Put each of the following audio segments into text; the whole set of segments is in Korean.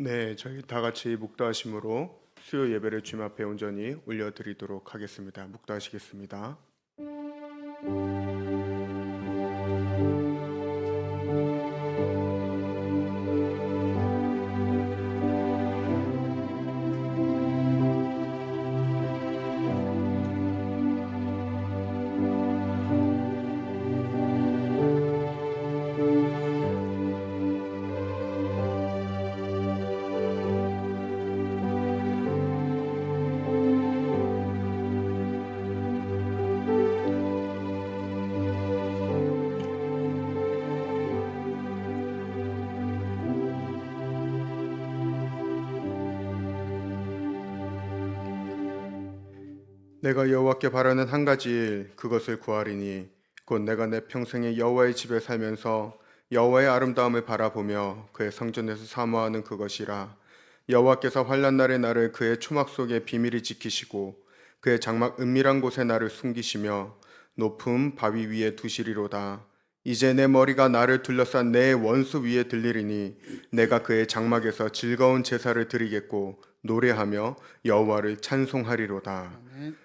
네, 저희 다 같이 묵도하심으로 수요 예배를 주님 앞에 온전히 올려드리도록 하겠습니다. 묵도하시겠습니다. 내가 여호와께 바라는 한 가지 일 그것을 구하리니 곧 내가 내 평생에 여호와의 집에 살면서 여호와의 아름다움을 바라보며 그의 성전에서 사모하는 그것이라. 여호와께서 환난 날에 나를 그의 초막 속에 비밀히 지키시고 그의 장막 은밀한 곳에 나를 숨기시며 높은 바위 위에 두시리로다. 이제 내 머리가 나를 둘러싼 내 원수 위에 들리리니 내가 그의 장막에서 즐거운 제사를 드리겠고 노래하며 여호와를 찬송하리로다. 아멘.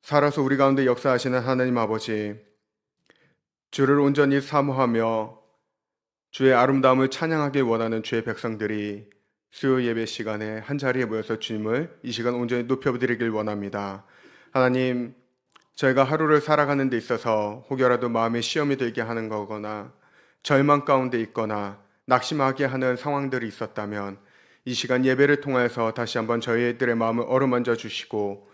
살아서 우리 가운데 역사하시는 하나님 아버지, 주를 온전히 사모하며 주의 아름다움을 찬양하길 원하는 주의 백성들이 수요 예배 시간에 한자리에 모여서 주님을 이 시간 온전히 높여드리길 원합니다. 하나님, 저희가 하루를 살아가는 데 있어서 혹여라도 마음에 시험이 들게 하는 거거나 절망 가운데 있거나 낙심하게 하는 상황들이 있었다면 이 시간 예배를 통해서 다시 한번 저희들의 마음을 어루만져 주시고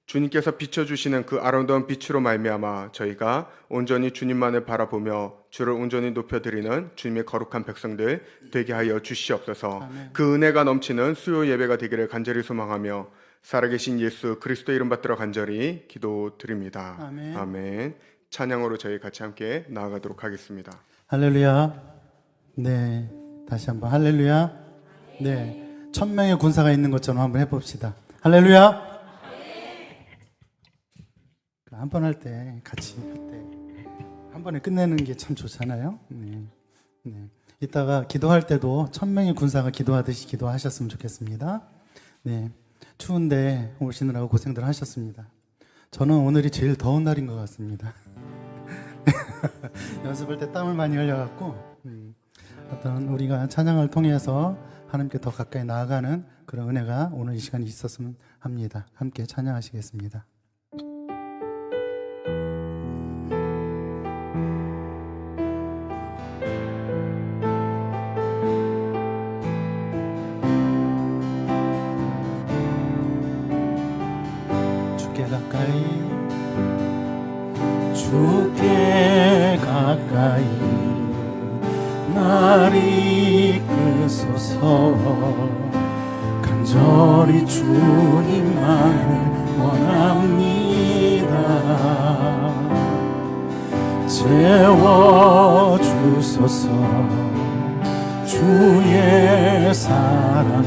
주님께서 비춰주시는 그 아름다운 빛으로 말미암아 저희가 온전히 주님만을 바라보며 주를 온전히 높여드리는 주님의 거룩한 백성들 되게 하여 주시옵소서. 아멘. 그 은혜가 넘치는 수요 예배가 되기를 간절히 소망하며 살아계신 예수 그리스도 이름 받들어 간절히 기도드립니다. 아멘. 아멘. 찬양으로 저희 같이 함께 나아가도록 하겠습니다. 할렐루야. 네, 다시 한번 할렐루야. 네, 1000명의 군사가 있는 것처럼 한번 해봅시다. 할렐루야. 한 번 할 때 같이 할 때 한 번에 끝내는 게 참 좋잖아요. 네. 이따가 기도할 때도 1000명의 군사가 기도하듯이 기도하셨으면 좋겠습니다. 네, 추운데 오시느라고 고생들 하셨습니다. 저는 오늘이 제일 더운 날인 것 같습니다. 연습할 때 땀을 많이 흘려갖고 어떤 우리가 찬양을 통해서 하나님께 더 가까이 나아가는 그런 은혜가 오늘 이 시간에 있었으면 합니다. 함께 찬양하시겠습니다. 주께 가까이 날 이끄소서. 간절히 주님만을 원합니다. 채워주소서. 주의 사랑을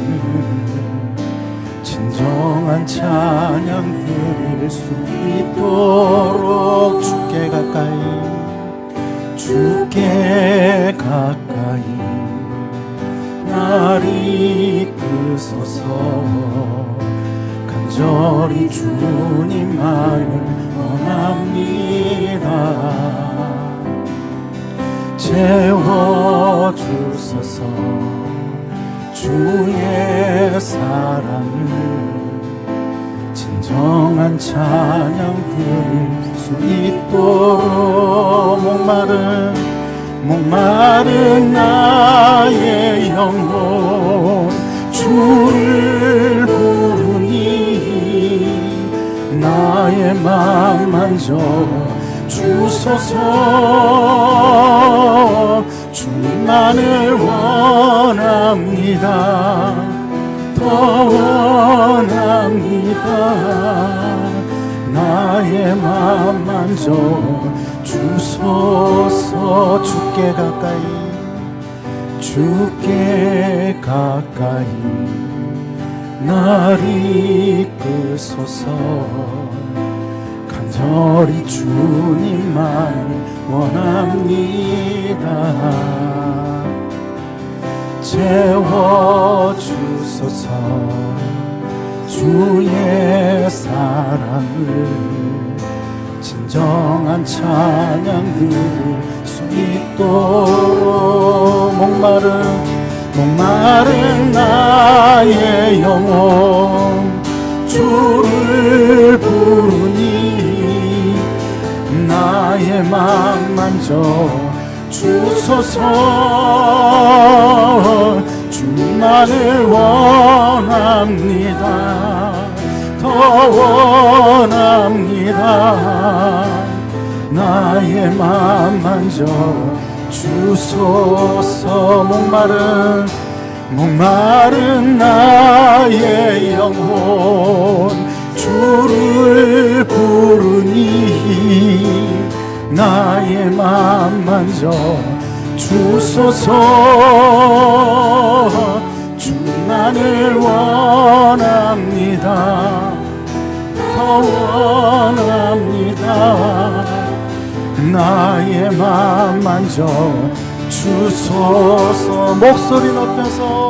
진정한 찬양 드릴 수 있도록 주께 가까이 날 이끄소서. 간절히 주님만을 원합니다. 채워주소서. 주의 사랑을 진정한 찬양 드릴 수 있도록 목마른 나의 영혼 주를 부르니 나의 맘 만져 주소서. 주님만을 원합니다. 더 원합니다. 나의 맘 만져 주소서. 주께 가까이 날 이끄소서. 간절히 주님만을 원합니다. 채워주소서. 주의 사랑을 진정한 찬양 들을 수 있도록 목마른 나의 영혼 주를 부르니 나의 맘 만져 주소서. 주만을 원합니다. 더 원합니다. 나의 맘 만져 주소서. 목마른 나의 영혼 주를 부르니 나의 맘 만져 주소서. 주만을 원합니다. 더 원합니다. 나의 맘 만져 주소서. 목소리 높여서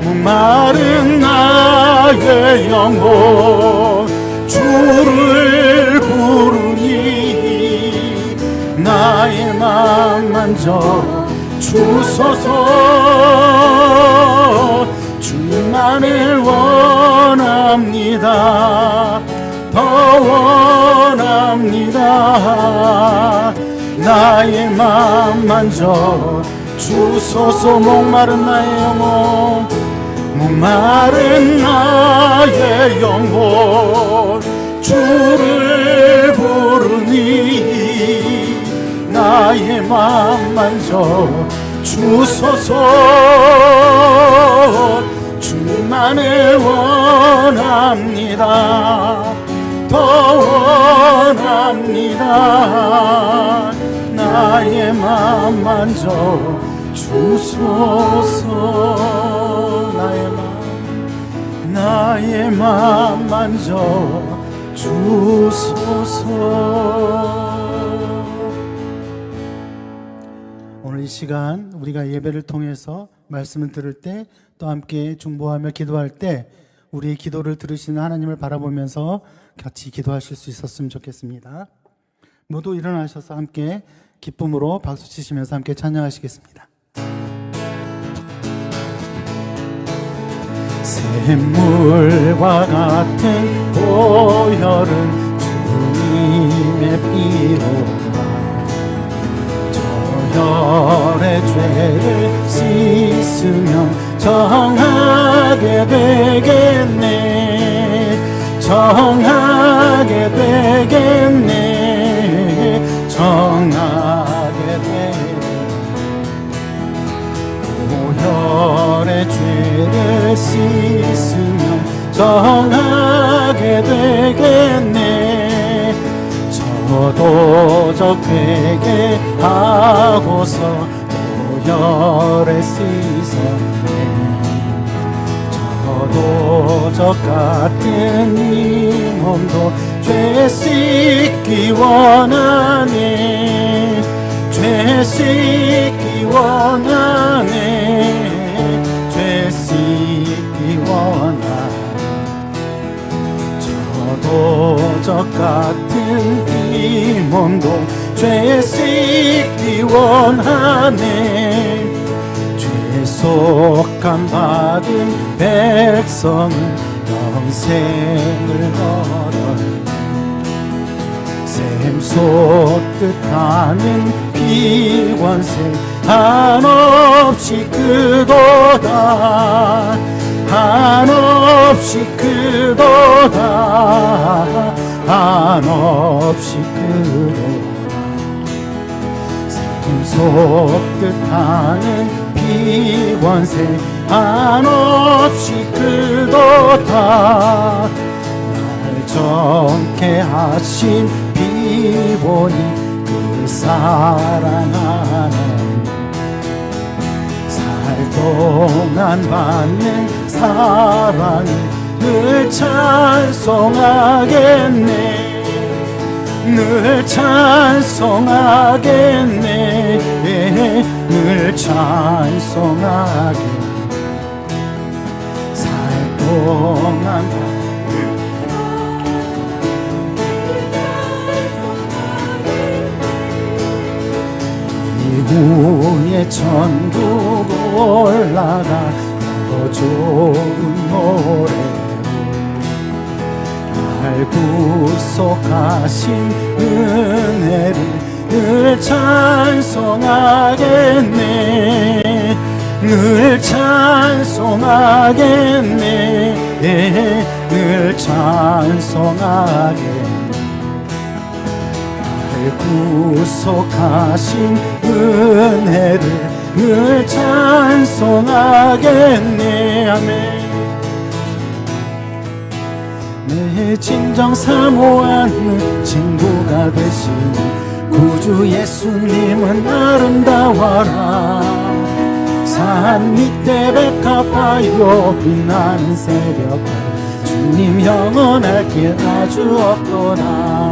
목마른 나의 영혼 주를 부르니 나의 맘 만져 주소서. 주만을 원합니다. 더 원합니다. 나의 맘 만져 주소서. 목마른 나의 영혼 목마른 나의 영혼 주를 부르니 나의 맘 만져 주소서. 주만을 원합니다. 더 원합니다. 나의 맘 만져 주소서. 나의 맘 만져 주소서. 오늘 이 시간 우리가 예배를 통해서 말씀을 들을 때 또 함께 중보하며 기도할 때 우리의 기도를 들으시는 하나님을 바라보면서 같이 기도하실 수 있었으면 좋겠습니다. 모두 일어나셔서 함께 기쁨으로 박수 치시면서 함께 찬양하시겠습니다. 샘물과 같은 보혈은 주님의 피로 저혈의 죄를 씻으면 정하게 되겠네. 정하게 되겠네. 정하게 되겠네. 보혈의 죄를 씻으면 정하게 되겠네. 저도 저 회개하고서 보혈에 씻었네. 저도 저 같은 이 몸도 죄 씻기 원하네. 죄 씻기 원하네. 죄 씻기 원하네. 저도 저 같은 이 몸도 죄 씻기 원하네. 죄속함 받은 백성은 영생을 얻었네. 샘 솟듯 하는 피관세 한없이 크도다. 한없이 크도다. 한없이 크도다. 샘 솟듯 하는 피관세 한없이 크도다. 날 정케 하신 피보니 그 사랑 하나님. 살 동안 받는 사랑을 늘 찬송하겠네. 늘 찬송하겠네. 늘 찬송하게 살 동안 이후에 천국 올라가 더 좋은 노래로 날 구속하신 은혜를 늘 찬송하겠네 늘 찬송하겠네 늘 찬송하겠네 구속하신 은혜를 늘 찬송하겠네 아멘 내 진정 사모하는 친구가 되신 구주 예수님은 아름다워라 산 밑에 백합하여 빛나는 새벽 주님 영원할 길 아주 없도다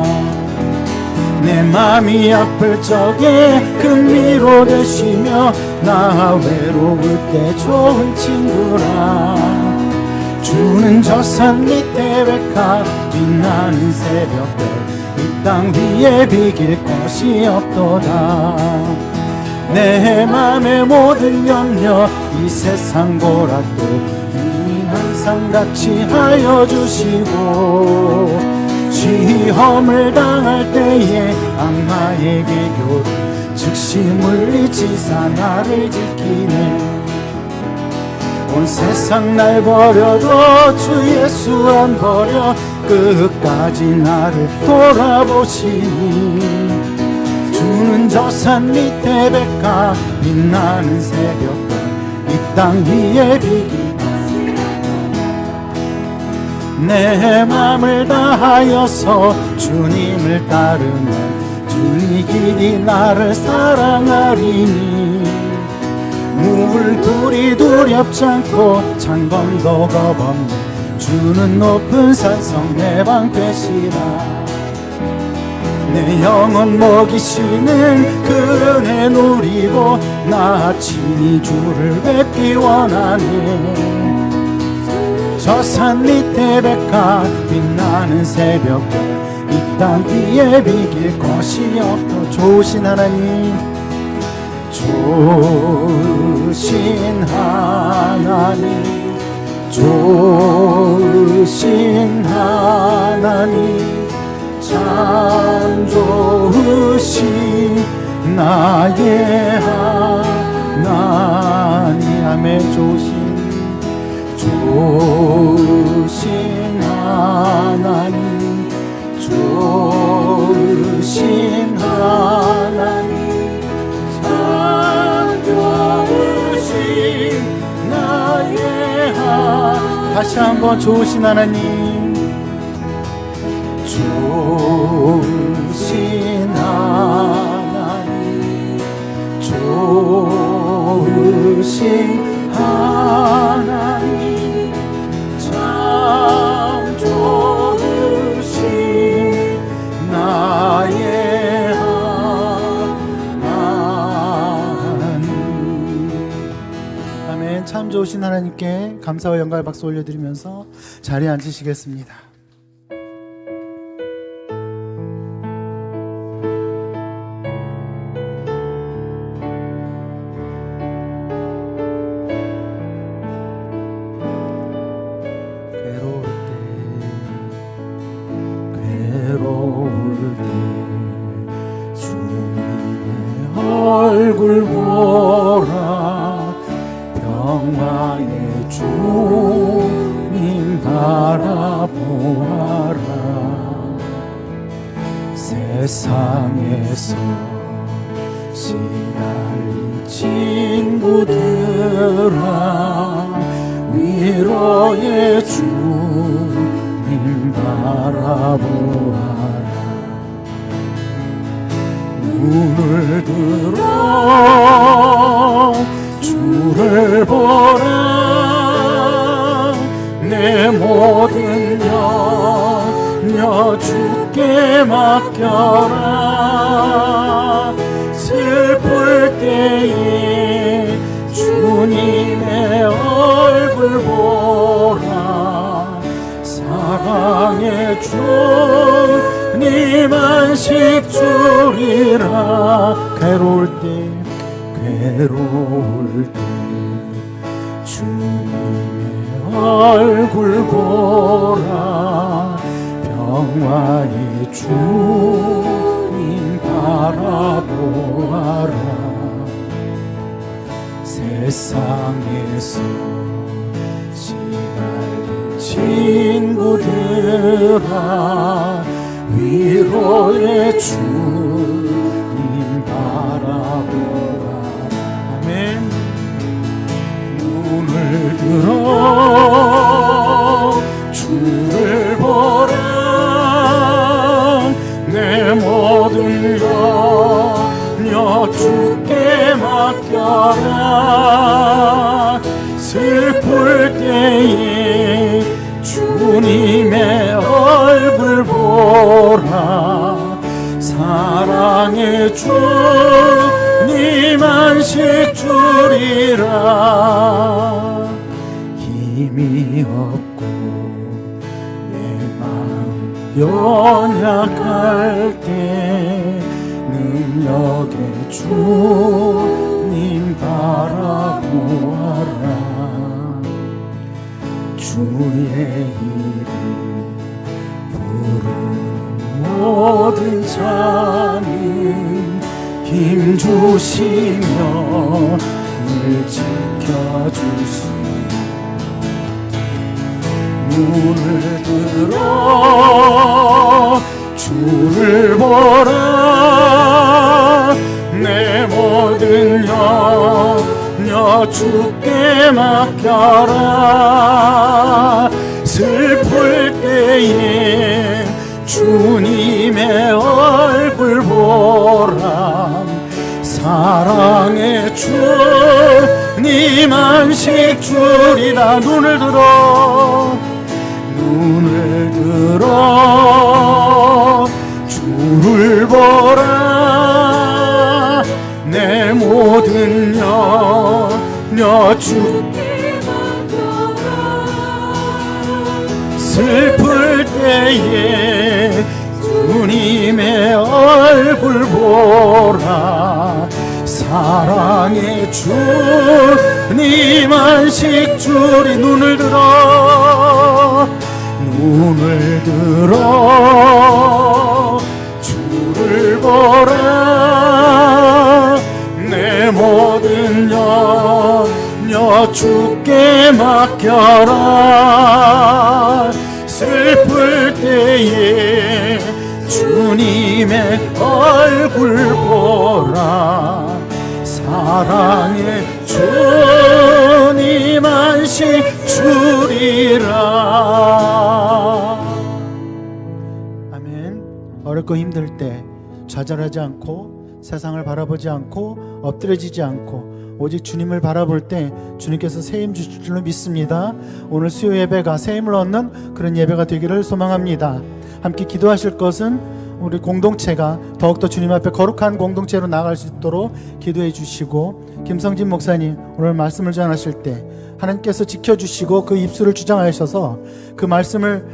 내 맘이 아플 적에 금리로 되시며 나 외로울 때 좋은 친구라 주는 저 산 밑에 백합 빛나는 새벽별 이 땅 위에 비길 것이 없도다 내 맘의 모든 염려 이 세상 고락도 주님 항상 같이 하여 주시고 시험을 당할 때에 악마에게 교를 즉시 물리치사 나를 지키네 온 세상 날 버려도 주 예수 안 버려 끝까지 나를 돌아보시니 주는 저 산 밑에 백합 빛나는 새벽별 이 땅 위에 비기 내 맘을 다하여서 주님을 따르면 주님 길이 나를 사랑하리니 물불이 두렵지 않고 창검도 겁없네 주는 높은 산성 내 방 되시라 내 영혼 먹이시는 그 은혜 누리고 나 친히 주를 뵙기 원하네 저 산 밑에 백합 빛나는 새벽별 이 땅 위에 비길 것이 없도 좋으신 하나님 좋으신 하나님 좋으신 하나님 참 좋으신 나의 하나님 아멘 좋으신 하나님 좋으신 하나님 참 좋으신 나의 하나님 다시 한번 좋으신 하나님 좋으신 하나님 좋으신 하나님 참 좋으신 나의 하나님 아멘 참 좋으신 하나님께 감사와 영광의 박수 올려드리면서 자리에 앉으시겠습니다. 얼굴 보라 평화의 주님 바라보아라 세상에서 시달린 친구들아 위로의 주님 바라보아라 눈을 들어 주를 보라 내 모든 염려 주께 맡겨라 슬플 때에 주님 안식 주리라. 괴로울 때 주님의 얼굴 보라. 평화의 주님 바라보아라. 세상에서 시달린 친구들아, 위로의 주님 바라보아라. 아멘. 눈을 들어 주를 보라. 내 모든 염려 주께 맡겨라. 슬플 때에 주님의 얼굴 보라. 사랑의 주님 안식 주리라. 힘이 없고 내 마음 연약할 때 능력의 주님 바라보아라. 주의 이름 부르는 모든 자는 힘주시며 늘 지켜주시며 눈을 들어 주를 보라. 내 모든 염려 주께 맡겨라. 슬플 때에 주님의 얼굴 보라. 사랑의 주님 안식 주리라. 눈을 들어 주를 보라. 내 모든 염려 주께 맡겨라. 슬플 때에 주님의 얼굴 보라. 사랑의 주님 안식 주리. 눈을 들어 주를 보라. 내 모든 염려 주께 맡겨라. 슬플 때에 주님의 얼굴 보라. 사랑의 주님 안식 주리라. 아멘. 어렵고 힘들 때 좌절하지 않고 세상을 바라보지 않고 엎드려지지 않고 오직 주님을 바라볼 때 주님께서 세임 주실 줄로 믿습니다. 오늘 수요 예배가 세임을 얻는 그런 예배가 되기를 소망합니다. 함께 기도하실 것은 우리 공동체가 더욱더 주님 앞에 거룩한 공동체로 나아갈 수 있도록 기도해 주시고, 김성진 목사님 오늘 말씀을 전하실 때 하나님께서 지켜주시고 그 입술을 주장하셔서 그 말씀을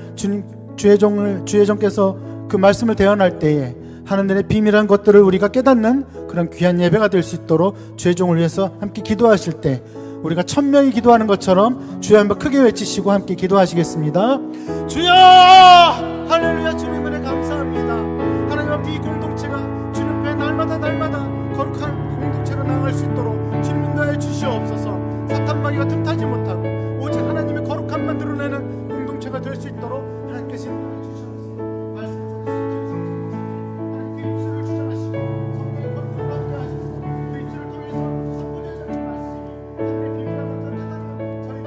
주의 종께서 그 말씀을 대언할 때에 하나님의 비밀한 것들을 우리가 깨닫는 그런 귀한 예배가 될 수 있도록 주의 종을 위해서 함께 기도하실 때 우리가 1000명이 기도하는 것처럼 주여 한번 크게 외치시고 함께 기도하시겠습니다. 주여! 할렐루야. 주님 은혜 감사합니다. 하나님 앞에 이 공동체가 주님 앞에 날마다 거룩한 공동체로 나아갈 수 있도록 주님 인도해 주시옵소서. 사탄 마귀가 틈타지 못하고 오직 하나님의 거룩함만 드러내는 공동체가 될 수 있도록 하나님께서 인도해 주시옵소서. 말씀 하나님 그 입술을 주장하시고 성령의 거룩함을 함께 하시고 그 입술을 통해서 선포되어지는 말씀이 하나님의 비밀한 것들을 깨닫는 저희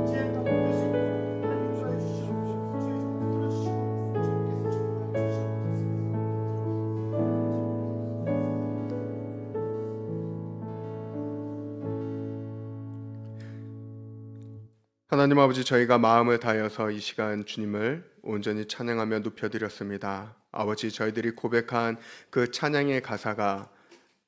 지혜가 될 수 있도록 하나님 인도해 주시옵소서. 주의 종 들어주시고 주님께서 하나님 아버지, 저희가 마음을 다하여서 이 시간 주님을 온전히 찬양하며 눕혀드렸습니다. 아버지, 저희들이 고백한 그 찬양의 가사가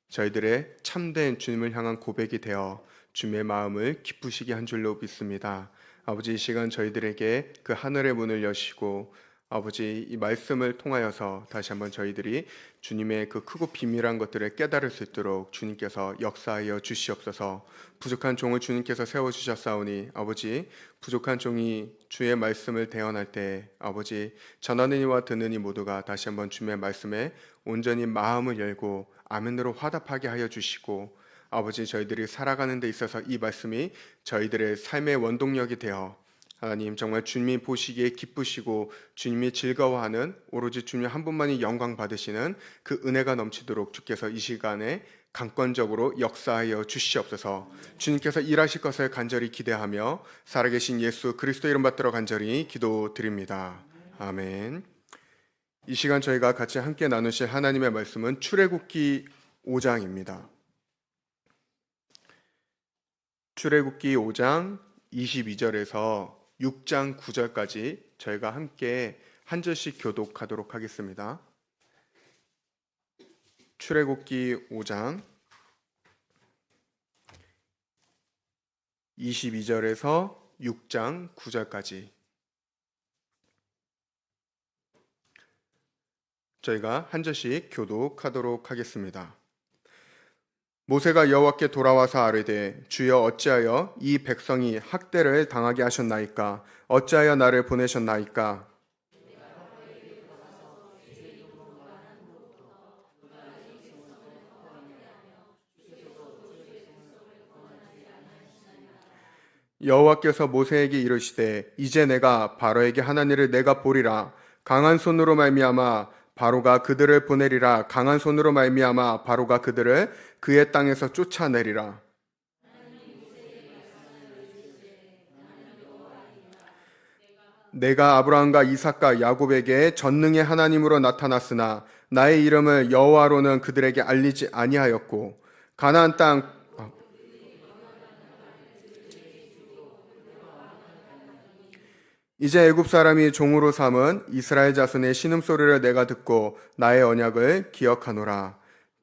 저희들의 참된 주님을 향한 고백이 되어 주님의 마음을 기쁘시게 한 줄로 믿습니다. 아버지, 이 시간 저희들에게 그 하늘의 문을 여시고 아버지, 이 말씀을 통하여서 다시 한번 저희들이 주님의 그 크고 비밀한 것들을 깨달을 수 있도록 주님께서 역사하여 주시옵소서. 부족한 종을 주님께서 세워주셨사오니 아버지, 부족한 종이 주의 말씀을 대언할 때 아버지, 전하는 이와 듣는 이 모두가 다시 한번 주님의 말씀에 온전히 마음을 열고 아멘으로 화답하게 하여 주시고, 아버지, 저희들이 살아가는 데 있어서 이 말씀이 저희들의 삶의 원동력이 되어 하나님, 정말 주님이 보시기에 기쁘시고 주님이 즐거워하는, 오로지 주님 한 분만이 영광 받으시는 그 은혜가 넘치도록 주께서 이 시간에 강권적으로 역사하여 주시옵소서. 주님께서 일하실 것을 간절히 기대하며 살아계신 예수 그리스도 이름 받들어 간절히 기도드립니다. 아멘. 이 시간 저희가 같이 함께 나누실 하나님의 말씀은 출애굽기 5장입니다. 출애굽기 5장 22절에서 6장 9절까지 저희가 함께 한 절씩 교독하도록 하겠습니다. 출애굽기 5장 22절에서 6장 9절까지 저희가 한 절씩 교독하도록 하겠습니다. 모세가 여호와께 돌아와서 아뢰되, 주여 어찌하여 이 백성이 학대를 당하게 하셨나이까? 어찌하여 나를 보내셨나이까? 여호와께서 모세에게 이르시되, 이제 내가 바로에게 하는 일을 내가 보리라. 강한 손으로 말미암아 바로가 그들을 보내리라. 강한 손으로 말미암아 바로가 그들을 그의 땅에서 쫓아내리라. 내가 아브라함과 이삭과 야곱에게 전능의 하나님으로 나타났으나 나의 이름을 여호와로는 그들에게 알리지 아니하였고, 가나안 땅 이제 애굽 사람이 종으로 삼은 이스라엘 자손의 신음소리를 내가 듣고 나의 언약을 기억하노라.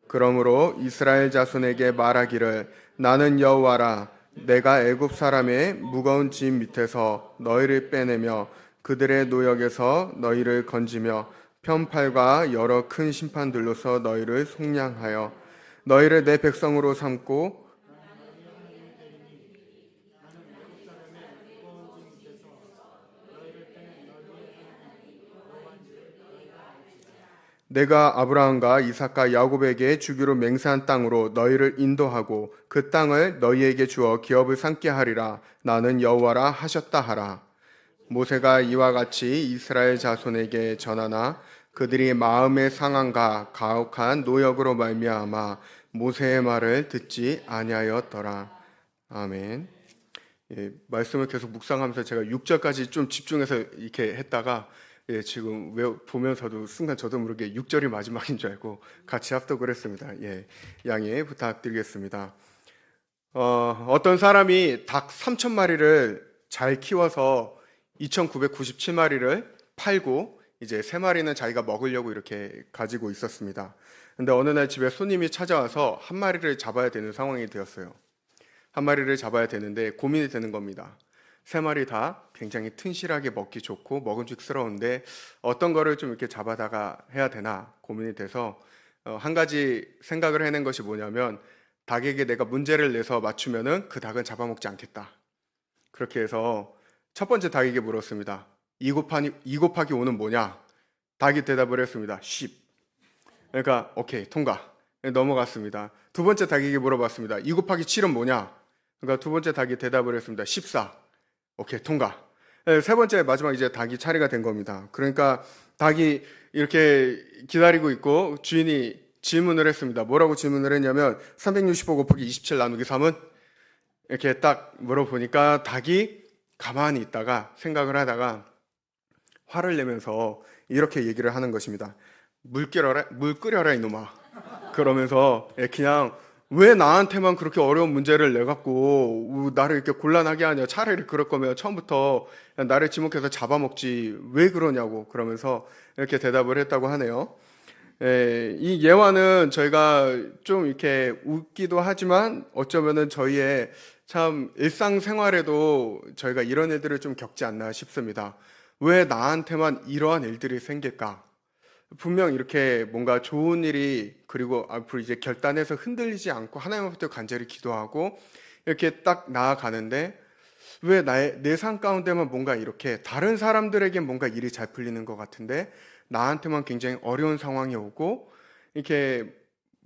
그러므로 이스라엘 자손에게 말하기를, 나는 여호와라. 내가 애굽 사람의 무거운 짐 밑에서 너희를 빼내며 그들의 노역에서 너희를 건지며 편팔과 여러 큰 심판들로서 너희를 속량하여 너희를 내 백성으로 삼고 내가 아브라함과 이삭과 야곱에게 주기로 맹세한 땅으로 너희를 인도하고 그 땅을 너희에게 주어 기업을 삼게 하리라. 나는 여호와라 하셨다 하라. 모세가 이와 같이 이스라엘 자손에게 전하나 그들이 마음의 상함과 가혹한 노역으로 말미암아 모세의 말을 듣지 아니하였더라. 아멘. 말씀을 계속 묵상하면서 제가 6절까지 좀 집중해서 이렇게 했다가 지금 보면서도 순간 저도 모르게 6절이 마지막인 줄 알고 같이 합독을 했습니다. 양해 부탁드리겠습니다. 어떤 사람이 닭 3,000마리를 잘 키워서 2,997마리를 팔고 이제 3마리는 자기가 먹으려고 이렇게 가지고 있었습니다. 근데 어느 날 집에 손님이 찾아와서 한 마리를 잡아야 되는 상황이 되었어요. 한 마리를 잡아야 되는데 고민이 되는 겁니다. 3마리 다 굉장히 튼실하게 먹기 좋고 먹음직스러운데 어떤 거를 좀 이렇게 잡아다가 해야 되나 고민이 돼서 한 가지 생각을 해낸 것이 뭐냐면, 닭에게 내가 문제를 내서 맞추면은 그 닭은 잡아먹지 않겠다. 그렇게 해서 첫 번째 닭에게 물었습니다. 2 곱하기 5는 뭐냐? 닭이 대답을 했습니다. 10. 그러니까 오케이, 통과. 넘어갔습니다. 두 번째 닭에게 물어봤습니다. 2 곱하기 7은 뭐냐? 그러니까 두 번째 닭이 대답을 했습니다. 14. 오케이, 통과. 세 번째 마지막 이제 닭이 차례가 된 겁니다. 그러니까 닭이 이렇게 기다리고 있고 주인이 질문을 했습니다. 뭐라고 질문을 했냐면 365 곱하기 27 나누기 3은? 이렇게 딱 물어보니까 닭이 가만히 있다가 생각을 하다가 화를 내면서 이렇게 얘기를 하는 것입니다. 물 끓여라 이놈아. 그러면서 그냥 왜 나한테만 그렇게 어려운 문제를 내갖고 나를 이렇게 곤란하게 하냐. 차라리 그럴 거면 처음부터 나를 지목해서 잡아먹지 왜 그러냐고 그러면서 이렇게 대답을 했다고 하네요. 이 예화는 저희가 좀 이렇게 웃기도 하지만 어쩌면은 저희의 참 일상생활에도 저희가 이런 일들을 좀 겪지 않나 싶습니다. 왜 나한테만 이러한 일들이 생길까? 분명 이렇게 뭔가 좋은 일이 그리고 앞으로 이제 결단해서 흔들리지 않고 하나님 앞에 간절히 기도하고 이렇게 딱 나아가는데 왜 내 삶 가운데만 뭔가 이렇게 다른 사람들에게 뭔가 일이 잘 풀리는 것 같은데 나한테만 굉장히 어려운 상황이 오고 이렇게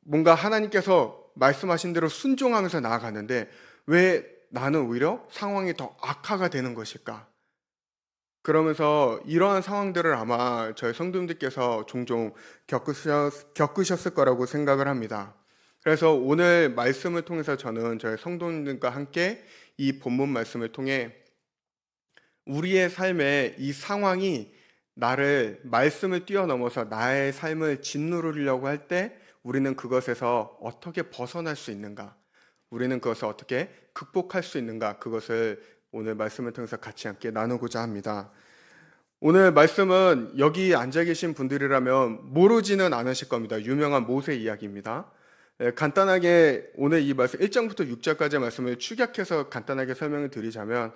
뭔가 하나님께서 말씀하신 대로 순종하면서 나아가는데 왜 나는 오히려 상황이 더 악화가 되는 것일까? 그러면서 이러한 상황들을 아마 저희 성도님들께서 종종 겪으셨을 거라고 생각을 합니다. 그래서 오늘 말씀을 통해서 저는 저희 성도님들과 함께 이 본문 말씀을 통해 우리의 삶의 이 상황이 나를 말씀을 뛰어넘어서 나의 삶을 짓누르려고 할 때 우리는 그것에서 어떻게 벗어날 수 있는가? 우리는 그것을 어떻게 극복할 수 있는가? 그것을 오늘 말씀을 통해서 같이 함께 나누고자 합니다. 오늘 말씀은 여기 앉아 계신 분들이라면 모르지는 않으실 겁니다. 유명한 모세 이야기입니다. 간단하게 오늘 이 말씀 1장부터 6절까지의 말씀을 축약해서 간단하게 설명을 드리자면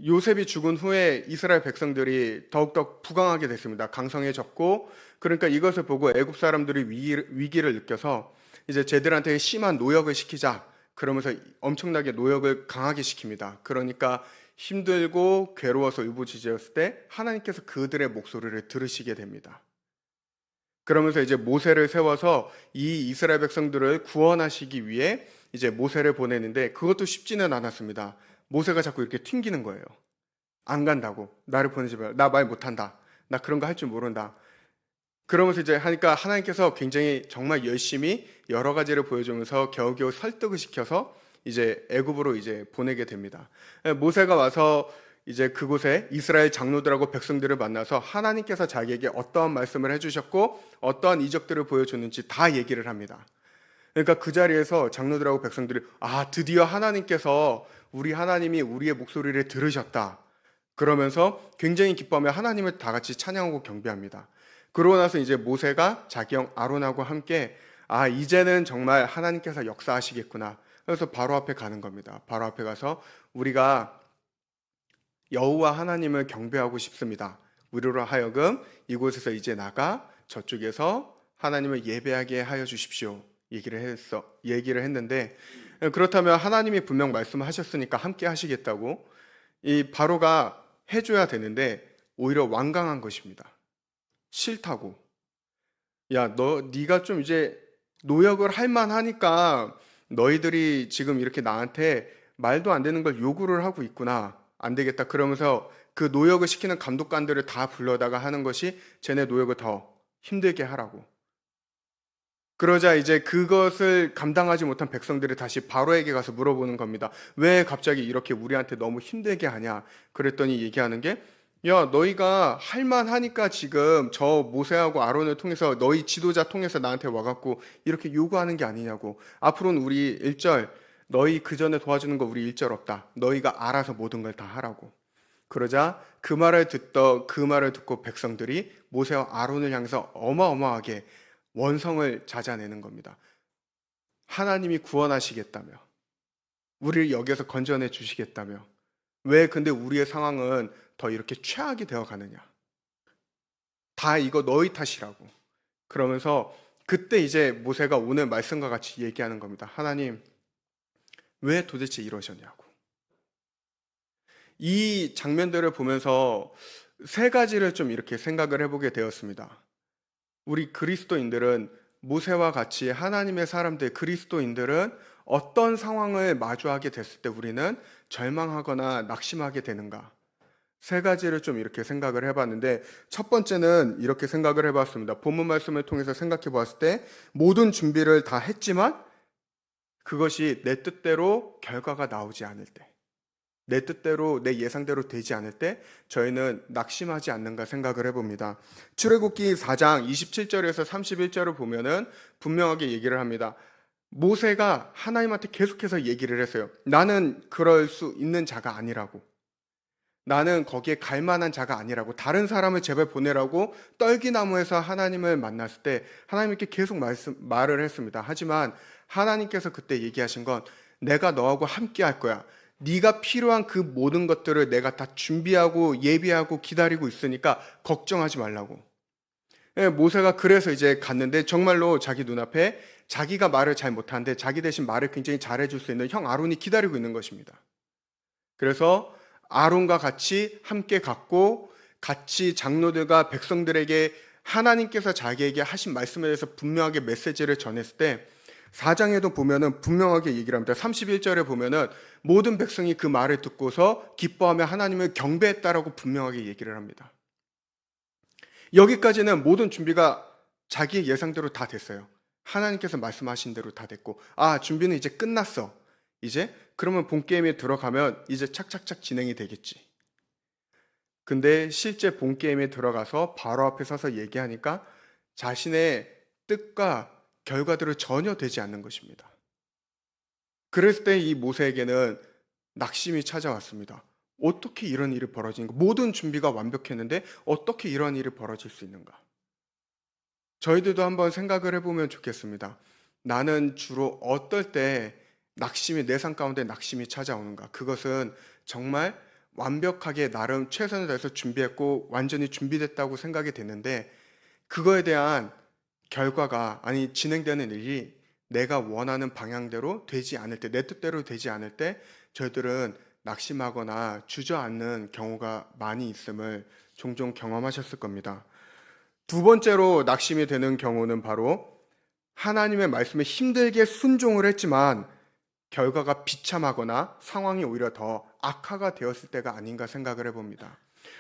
요셉이 죽은 후에 이스라엘 백성들이 더욱더 부강하게 됐습니다. 강성해졌고 그러니까 이것을 보고 애굽 사람들이 위기를 느껴서 이제 쟤들한테 심한 노역을 시키자. 그러면서 엄청나게 노역을 강하게 시킵니다. 그러니까 힘들고 괴로워서 울부짖었을 때 하나님께서 그들의 목소리를 들으시게 됩니다. 그러면서 이제 모세를 세워서 이 이스라엘 백성들을 구원하시기 위해 이제 모세를 보내는데 그것도 쉽지는 않았습니다. 모세가 자꾸 이렇게 튕기는 거예요. 안 간다고. 나를 보내지 마요. 나 말 못한다. 나 그런 거 할 줄 모른다. 그러면서 이제 하니까 하나님께서 굉장히 정말 열심히 여러 가지를 보여주면서 겨우겨우 설득을 시켜서 이제 애굽으로 이제 보내게 됩니다. 모세가 와서 이제 그곳에 이스라엘 장로들하고 백성들을 만나서 하나님께서 자기에게 어떠한 말씀을 해주셨고 어떠한 이적들을 보여줬는지 다 얘기를 합니다. 그러니까 그 자리에서 장로들하고 백성들이 드디어 하나님께서 우리 하나님이 우리의 목소리를 들으셨다. 그러면서 굉장히 기뻐하며 하나님을 다 같이 찬양하고 경배합니다. 그러고 나서 이제 모세가 자기 형 아론하고 함께 이제는 정말 하나님께서 역사하시겠구나. 그래서 바로 앞에 가는 겁니다. 바로 앞에 가서 우리가 여호와 하나님을 경배하고 싶습니다. 우리로 하여금 이곳에서 이제 나가 저쪽에서 하나님을 예배하게 하여 주십시오. 얘기를 했는데 그렇다면 하나님이 분명 말씀하셨으니까 함께 하시겠다고 이 바로가 해줘야 되는데 오히려 완강한 것입니다. 싫다고. 네가 좀 이제 노역을 할 만하니까 너희들이 지금 이렇게 나한테 말도 안 되는 걸 요구를 하고 있구나. 안 되겠다. 그러면서 그 노역을 시키는 감독관들을 다 불러다가 하는 것이 쟤네 노역을 더 힘들게 하라고. 그러자 이제 그것을 감당하지 못한 백성들이 다시 바로에게 가서 물어보는 겁니다. 왜 갑자기 이렇게 우리한테 너무 힘들게 하냐? 그랬더니 얘기하는 게 너희가 할만하니까 지금 저 모세하고 아론을 통해서 너희 지도자 통해서 나한테 와갖고 이렇게 요구하는 게 아니냐고. 앞으로는 우리 1절 너희 그 전에 도와주는 거 우리 1절 없다. 너희가 알아서 모든 걸 다 하라고. 그러자 그 말을 듣고 백성들이 모세와 아론을 향해서 어마어마하게 원성을 잦아내는 겁니다. 하나님이 구원하시겠다며 우리를 여기에서 건져내 주시겠다며 왜 근데 우리의 상황은 더 이렇게 최악이 되어 가느냐. 다 이거 너희 탓이라고. 그러면서 그때 이제 모세가 오늘 말씀과 같이 얘기하는 겁니다. 하나님 왜 도대체 이러셨냐고. 이 장면들을 보면서 세 가지를 좀 이렇게 생각을 해보게 되었습니다. 우리 그리스도인들은 모세와 같이 하나님의 사람들 그리스도인들은 어떤 상황을 마주하게 됐을 때 우리는 절망하거나 낙심하게 되는가? 세 가지를 좀 이렇게 생각을 해봤는데 첫 번째는 이렇게 생각을 해봤습니다. 본문 말씀을 통해서 생각해 보았을 때 모든 준비를 다 했지만 그것이 내 뜻대로 결과가 나오지 않을 때 내 뜻대로 내 예상대로 되지 않을 때 저희는 낙심하지 않는가 생각을 해봅니다. 출애굽기 4장 27절에서 31절을 보면은 분명하게 얘기를 합니다. 모세가 하나님한테 계속해서 얘기를 했어요. 나는 그럴 수 있는 자가 아니라고. 나는 거기에 갈 만한 자가 아니라고. 다른 사람을 제발 보내라고 떨기나무에서 하나님을 만났을 때 하나님께 계속 말을 했습니다. 하지만 하나님께서 그때 얘기하신 건 내가 너하고 함께 할 거야. 네가 필요한 그 모든 것들을 내가 다 준비하고 예비하고 기다리고 있으니까 걱정하지 말라고. 예, 모세가 그래서 이제 갔는데 정말로 자기 눈앞에 자기가 말을 잘 못하는데 자기 대신 말을 굉장히 잘해줄 수 있는 형 아론이 기다리고 있는 것입니다. 그래서 아론과 같이 함께 갔고 같이 장로들과 백성들에게 하나님께서 자기에게 하신 말씀에 대해서 분명하게 메시지를 전했을 때 4장에도 보면은 분명하게 얘기를 합니다. 31절에 보면은 모든 백성이 그 말을 듣고서 기뻐하며 하나님을 경배했다라고 분명하게 얘기를 합니다. 여기까지는 모든 준비가 자기의 예상대로 다 됐어요. 하나님께서 말씀하신 대로 다 됐고, 준비는 이제 끝났어. 이제 그러면 본 게임에 들어가면 이제 착착착 진행이 되겠지. 근데 실제 본 게임에 들어가서 바로 앞에 서서 얘기하니까 자신의 뜻과 결과대로 전혀 되지 않는 것입니다. 그랬을 때 이 모세에게는 낙심이 찾아왔습니다. 어떻게 이런 일이 벌어지는가? 모든 준비가 완벽했는데 어떻게 이런 일이 벌어질 수 있는가? 저희들도 한번 생각을 해보면 좋겠습니다. 나는 주로 어떨 때 낙심이 내 삶 가운데 낙심이 찾아오는가? 그것은 정말 완벽하게 나름 최선을 다해서 준비했고 완전히 준비됐다고 생각이 됐는데 그거에 대한 결과가 진행되는 일이 내가 원하는 방향대로 되지 않을 때, 내 뜻대로 되지 않을 때 저희들은 낙심하거나 주저앉는 경우가 많이 있음을 종종 경험하셨을 겁니다. 두 번째로 낙심이 되는 경우는 바로 하나님의 말씀에 힘들게 순종을 했지만 결과가 비참하거나 상황이 오히려 더 악화가 되었을 때가 아닌가 생각을 해봅니다.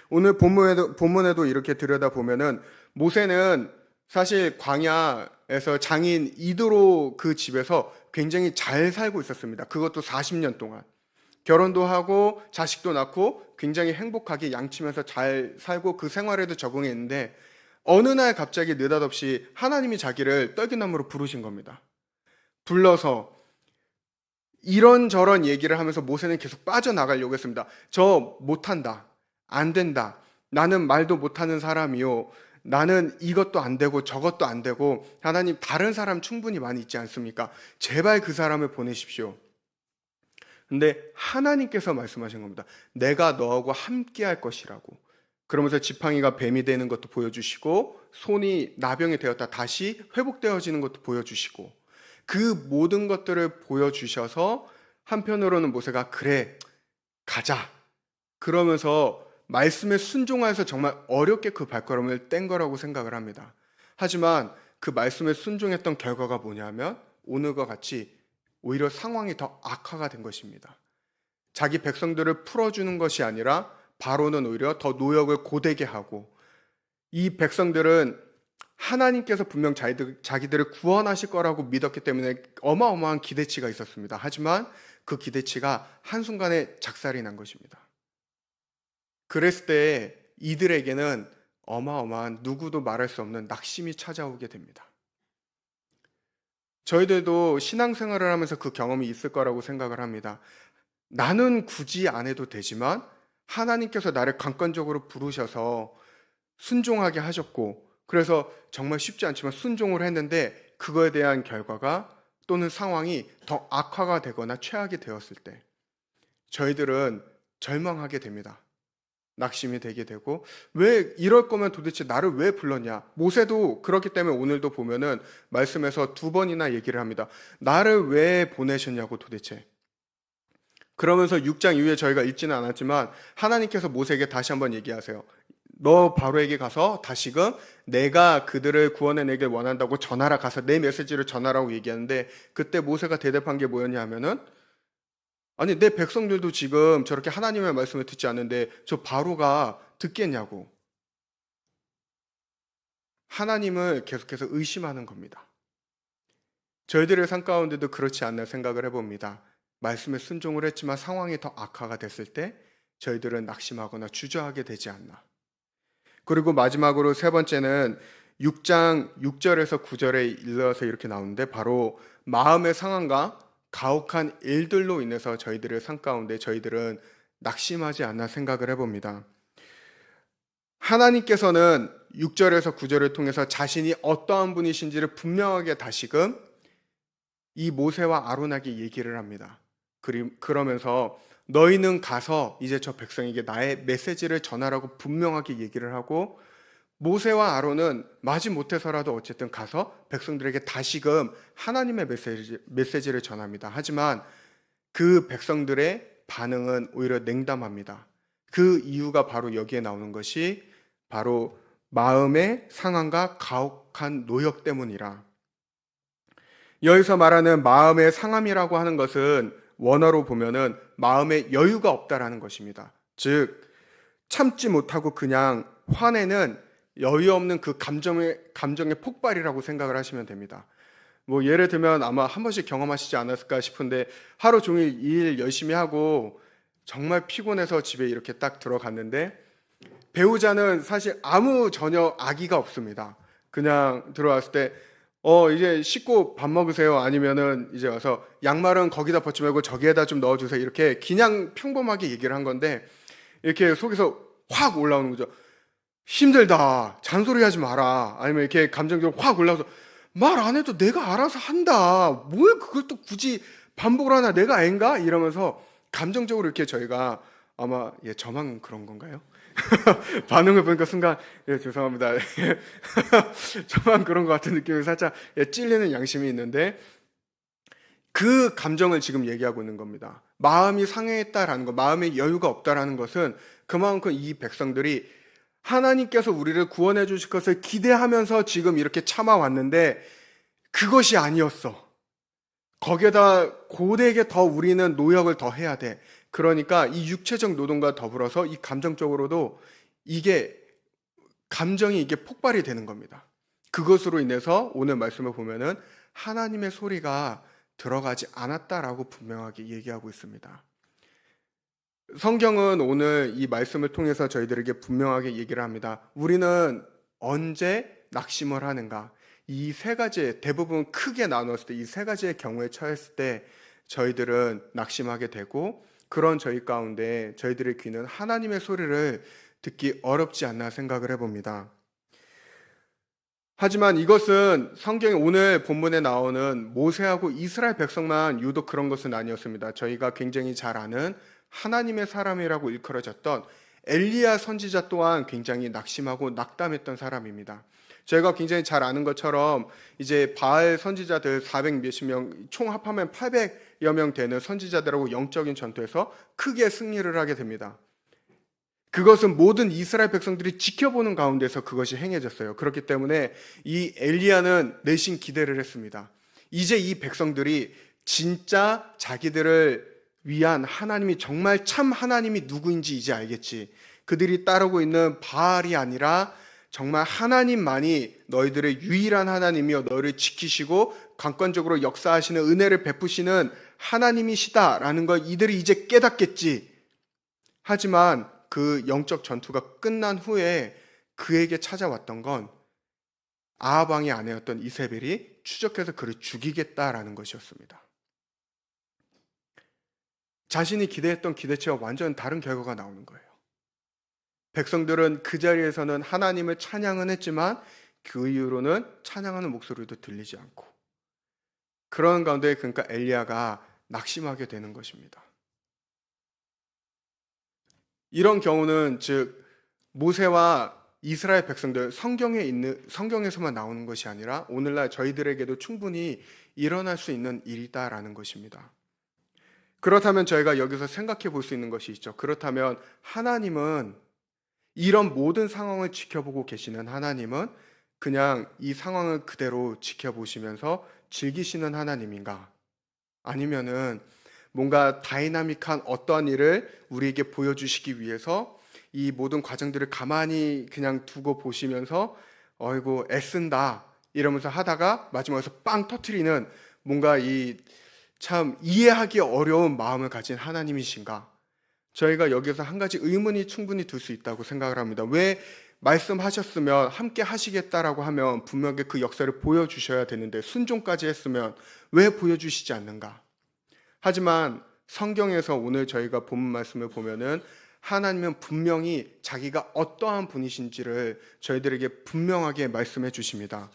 오늘 본문에도 이렇게 들여다보면은 모세는 사실 광야에서 장인 이드로 그 집에서 굉장히 잘 살고 있었습니다. 그것도 40년 동안. 결혼도 하고 자식도 낳고 굉장히 행복하게 양치면서 잘 살고 그 생활에도 적응했는데 어느 날 갑자기 느닷없이 하나님이 자기를 떨기나무로 부르신 겁니다. 불러서 이런저런 얘기를 하면서 모세는 계속 빠져나가려고 했습니다. 저 못한다. 안 된다. 나는 말도 못하는 사람이요. 나는 이것도 안 되고 저것도 안 되고 하나님 다른 사람 충분히 많이 있지 않습니까? 제발 그 사람을 보내십시오. 근데 하나님께서 말씀하신 겁니다. 내가 너하고 함께 할 것이라고. 그러면서 지팡이가 뱀이 되는 것도 보여주시고 손이 나병이 되었다 다시 회복되어지는 것도 보여주시고 그 모든 것들을 보여주셔서 한편으로는 모세가 그래 가자 그러면서 말씀에 순종하여서 정말 어렵게 그 발걸음을 뗀 거라고 생각을 합니다. 하지만 그 말씀에 순종했던 결과가 뭐냐면 오늘과 같이 오히려 상황이 더 악화가 된 것입니다. 자기 백성들을 풀어주는 것이 아니라 바로는 오히려 더 노역을 고되게 하고 이 백성들은 하나님께서 분명 자기들을 구원하실 거라고 믿었기 때문에 어마어마한 기대치가 있었습니다. 하지만 그 기대치가 한순간에 작살이 난 것입니다. 그랬을 때 이들에게는 어마어마한 누구도 말할 수 없는 낙심이 찾아오게 됩니다. 저희들도 신앙생활을 하면서 그 경험이 있을 거라고 생각을 합니다. 나는 굳이 안 해도 되지만 하나님께서 나를 강권적으로 부르셔서 순종하게 하셨고 그래서 정말 쉽지 않지만 순종을 했는데 그거에 대한 결과가 또는 상황이 더 악화가 되거나 최악이 되었을 때 저희들은 절망하게 됩니다. 낙심이 되게 되고 왜 이럴 거면 도대체 나를 왜 불렀냐. 모세도 그렇기 때문에 오늘도 보면은 말씀에서 2번이나 얘기를 합니다. 나를 왜 보내셨냐고 도대체. 그러면서 6장 이후에 저희가 읽지는 않았지만 하나님께서 모세에게 다시 한번 얘기하세요. 너 바로에게 가서 다시금 내가 그들을 구원해내길 원한다고 전하라. 가서 내 메시지를 전하라고 얘기하는데 그때 모세가 대답한 게 뭐였냐 하면은 아니 내 백성들도 지금 저렇게 하나님의 말씀을 듣지 않는데 저 바로가 듣겠냐고. 하나님을 계속해서 의심하는 겁니다. 저희들의 삶 가운데도 그렇지 않나 생각을 해봅니다. 말씀에 순종을 했지만 상황이 더 악화가 됐을 때 저희들은 낙심하거나 주저하게 되지 않나. 그리고 마지막으로 세 번째는 6장 6절에서 9절에 일러서 이렇게 나오는데 바로 마음의 상황과 가혹한 일들로 인해서 저희들의 삶 가운데 저희들은 낙심하지 않나 생각을 해봅니다. 하나님께서는 6절에서 9절을 통해서 자신이 어떠한 분이신지를 분명하게 다시금 이 모세와 아론에게 얘기를 합니다. 그러면서 너희는 가서 이제 저 백성에게 나의 메시지를 전하라고 분명하게 얘기를 하고, 모세와 아론은 마지못해서라도 어쨌든 가서 백성들에게 다시금 하나님의 메시지를 전합니다. 하지만 그 백성들의 반응은 오히려 냉담합니다. 그 이유가 바로 여기에 나오는 것이 바로 마음의 상함과 가혹한 노역 때문이라. 여기서 말하는 마음의 상함이라고 하는 것은 원어로 보면은 마음의 여유가 없다라는 것입니다. 즉 참지 못하고 그냥 화내는 여유 없는 그 감정의 폭발이라고 생각을 하시면 됩니다. 뭐 예를 들면 아마 한 번씩 경험하시지 않았을까 싶은데, 하루 종일 일 열심히 하고 정말 피곤해서 집에 이렇게 딱 들어갔는데 배우자는 사실 아무 전혀 악의가 없습니다. 그냥 들어왔을 때 이제 씻고 밥 먹으세요, 아니면은 이제 와서 양말은 거기다 벗지 말고 저기에다 좀 넣어주세요, 이렇게 그냥 평범하게 얘기를 한 건데, 이렇게 속에서 확 올라오는 거죠. 힘들다, 잔소리하지 마라, 아니면 이렇게 감정적으로 확 올라와서 말 안 해도 내가 알아서 한다, 뭘 그걸 또 굳이 반복을 하나, 내가 앤가, 이러면서 감정적으로 이렇게 저희가 아마 저만 그런 건가요? 반응을 보니까 순간 죄송합니다. 저만 그런 것 같은 느낌이 살짝 찔리는 양심이 있는데, 그 감정을 지금 얘기하고 있는 겁니다. 마음이 상해했다라는 것, 마음의 여유가 없다라는 것은 그만큼 이 백성들이 하나님께서 우리를 구원해 주실 것을 기대하면서 지금 이렇게 참아왔는데 그것이 아니었어. 거기에다 고되게 더 우리는 노역을 더 해야 돼. 그러니까 이 육체적 노동과 더불어서 이 감정적으로도 감정이 폭발이 되는 겁니다. 그것으로 인해서 오늘 말씀을 보면은 하나님의 소리가 들어가지 않았다라고 분명하게 얘기하고 있습니다. 성경은 오늘 이 말씀을 통해서 저희들에게 분명하게 얘기를 합니다. 우리는 언제 낙심을 하는가? 이 세 가지, 대부분 크게 나눴을 때 이 세 가지의 경우에 처했을 때 저희들은 낙심하게 되고, 그런 저희 가운데 저희들의 귀는 하나님의 소리를 듣기 어렵지 않나 생각을 해봅니다. 하지만 이것은 성경의 오늘 본문에 나오는 모세하고 이스라엘 백성만 유독 그런 것은 아니었습니다. 저희가 굉장히 잘 아는 하나님의 사람이라고 일컬어졌던 엘리야 선지자 또한 굉장히 낙심하고 낙담했던 사람입니다. 저희가 굉장히 잘 아는 것처럼 이제 바알 선지자들 400 몇십 명, 총 합하면 800여 명 되는 선지자들하고 영적인 전투에서 크게 승리를 하게 됩니다. 그것은 모든 이스라엘 백성들이 지켜보는 가운데서 그것이 행해졌어요. 그렇기 때문에 이 엘리야는 내심 기대를 했습니다. 이제 이 백성들이 진짜 자기들을 위한 하나님이, 정말 참 하나님이 누구인지 이제 알겠지. 그들이 따르고 있는 바알이 아니라 정말 하나님만이 너희들의 유일한 하나님이요, 너희를 지키시고 강권적으로 역사하시는, 은혜를 베푸시는 하나님이시다라는 걸 이들이 이제 깨닫겠지. 하지만 그 영적 전투가 끝난 후에 그에게 찾아왔던 건 아합 왕의 아내였던 이세벨이 추적해서 그를 죽이겠다라는 것이었습니다. 자신이 기대했던 기대치와 완전 다른 결과가 나오는 거예요. 백성들은 그 자리에서는 하나님을 찬양은 했지만 그 이후로는 찬양하는 목소리도 들리지 않고, 그런 가운데 그러니까 엘리야가 낙심하게 되는 것입니다. 이런 경우는 즉 모세와 이스라엘 백성들, 성경에서만 나오는 것이 아니라 오늘날 저희들에게도 충분히 일어날 수 있는 일이다라는 것입니다. 그렇다면 저희가 여기서 생각해 볼 수 있는 것이 있죠. 그렇다면 하나님은, 이런 모든 상황을 지켜보고 계시는 하나님은 그냥 이 상황을 그대로 지켜보시면서 즐기시는 하나님인가? 아니면은 뭔가 다이나믹한 어떠한 일을 우리에게 보여주시기 위해서 이 모든 과정들을 가만히 그냥 두고 보시면서 어이구 애쓴다 이러면서 하다가 마지막에서 빵 터트리는, 뭔가 이 참 이해하기 어려운 마음을 가진 하나님이신가? 저희가 여기서 한 가지 의문이 충분히 들 수 있다고 생각을 합니다. 왜 말씀하셨으면 함께 하시겠다라고 하면 분명히 그 역사를 보여주셔야 되는데, 순종까지 했으면 왜 보여주시지 않는가? 하지만 성경에서 오늘 저희가 본 말씀을 보면은 하나님은 분명히 자기가 어떠한 분이신지를 저희들에게 분명하게 말씀해 주십니다.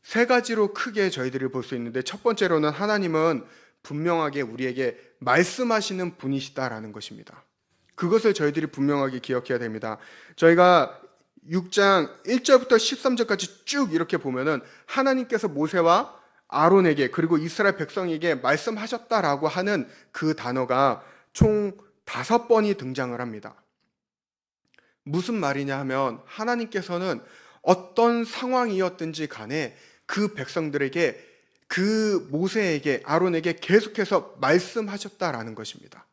세 가지로 크게 저희들이 볼 수 있는데, 첫 번째로는 하나님은 분명하게 우리에게 말씀하시는 분이시다라는 것입니다. 그것을 저희들이 분명하게 기억해야 됩니다. 저희가 6장 1절부터 13절까지 쭉 이렇게 보면은 하나님께서 모세와 아론에게 그리고 이스라엘 백성에게 말씀하셨다라고 하는 그 단어가 총 5번이 등장을 합니다. 무슨 말이냐 하면 하나님께서는 어떤 상황이었든지 간에 그 백성들에게 그 모세에게 아론에게 계속해서 말씀하셨다라는 것입니다.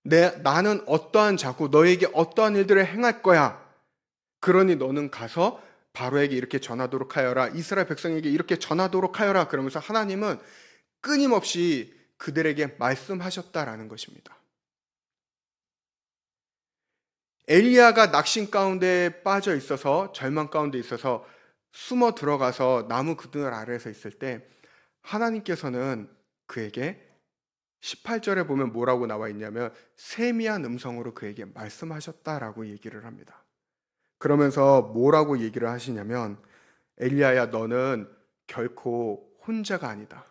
나는 어떠한 자고 너에게 어떠한 일들을 행할 거야. 그러니 너는 가서 바로에게 이렇게 전하도록 하여라. 이스라엘 백성에게 이렇게 전하도록 하여라. 그러면서 하나님은 끊임없이 그들에게 말씀하셨다라는 것입니다. 엘리야가 낙심 가운데 빠져 있어서 절망 가운데 있어서 숨어 들어가서 나무 그늘 아래에서 있을 때 하나님께서는 그에게 18절에 보면 뭐라고 나와 있냐면 세미한 음성으로 그에게 말씀하셨다라고 얘기를 합니다. 그러면서 뭐라고 얘기를 하시냐면 엘리야야 너는 결코 혼자가 아니다.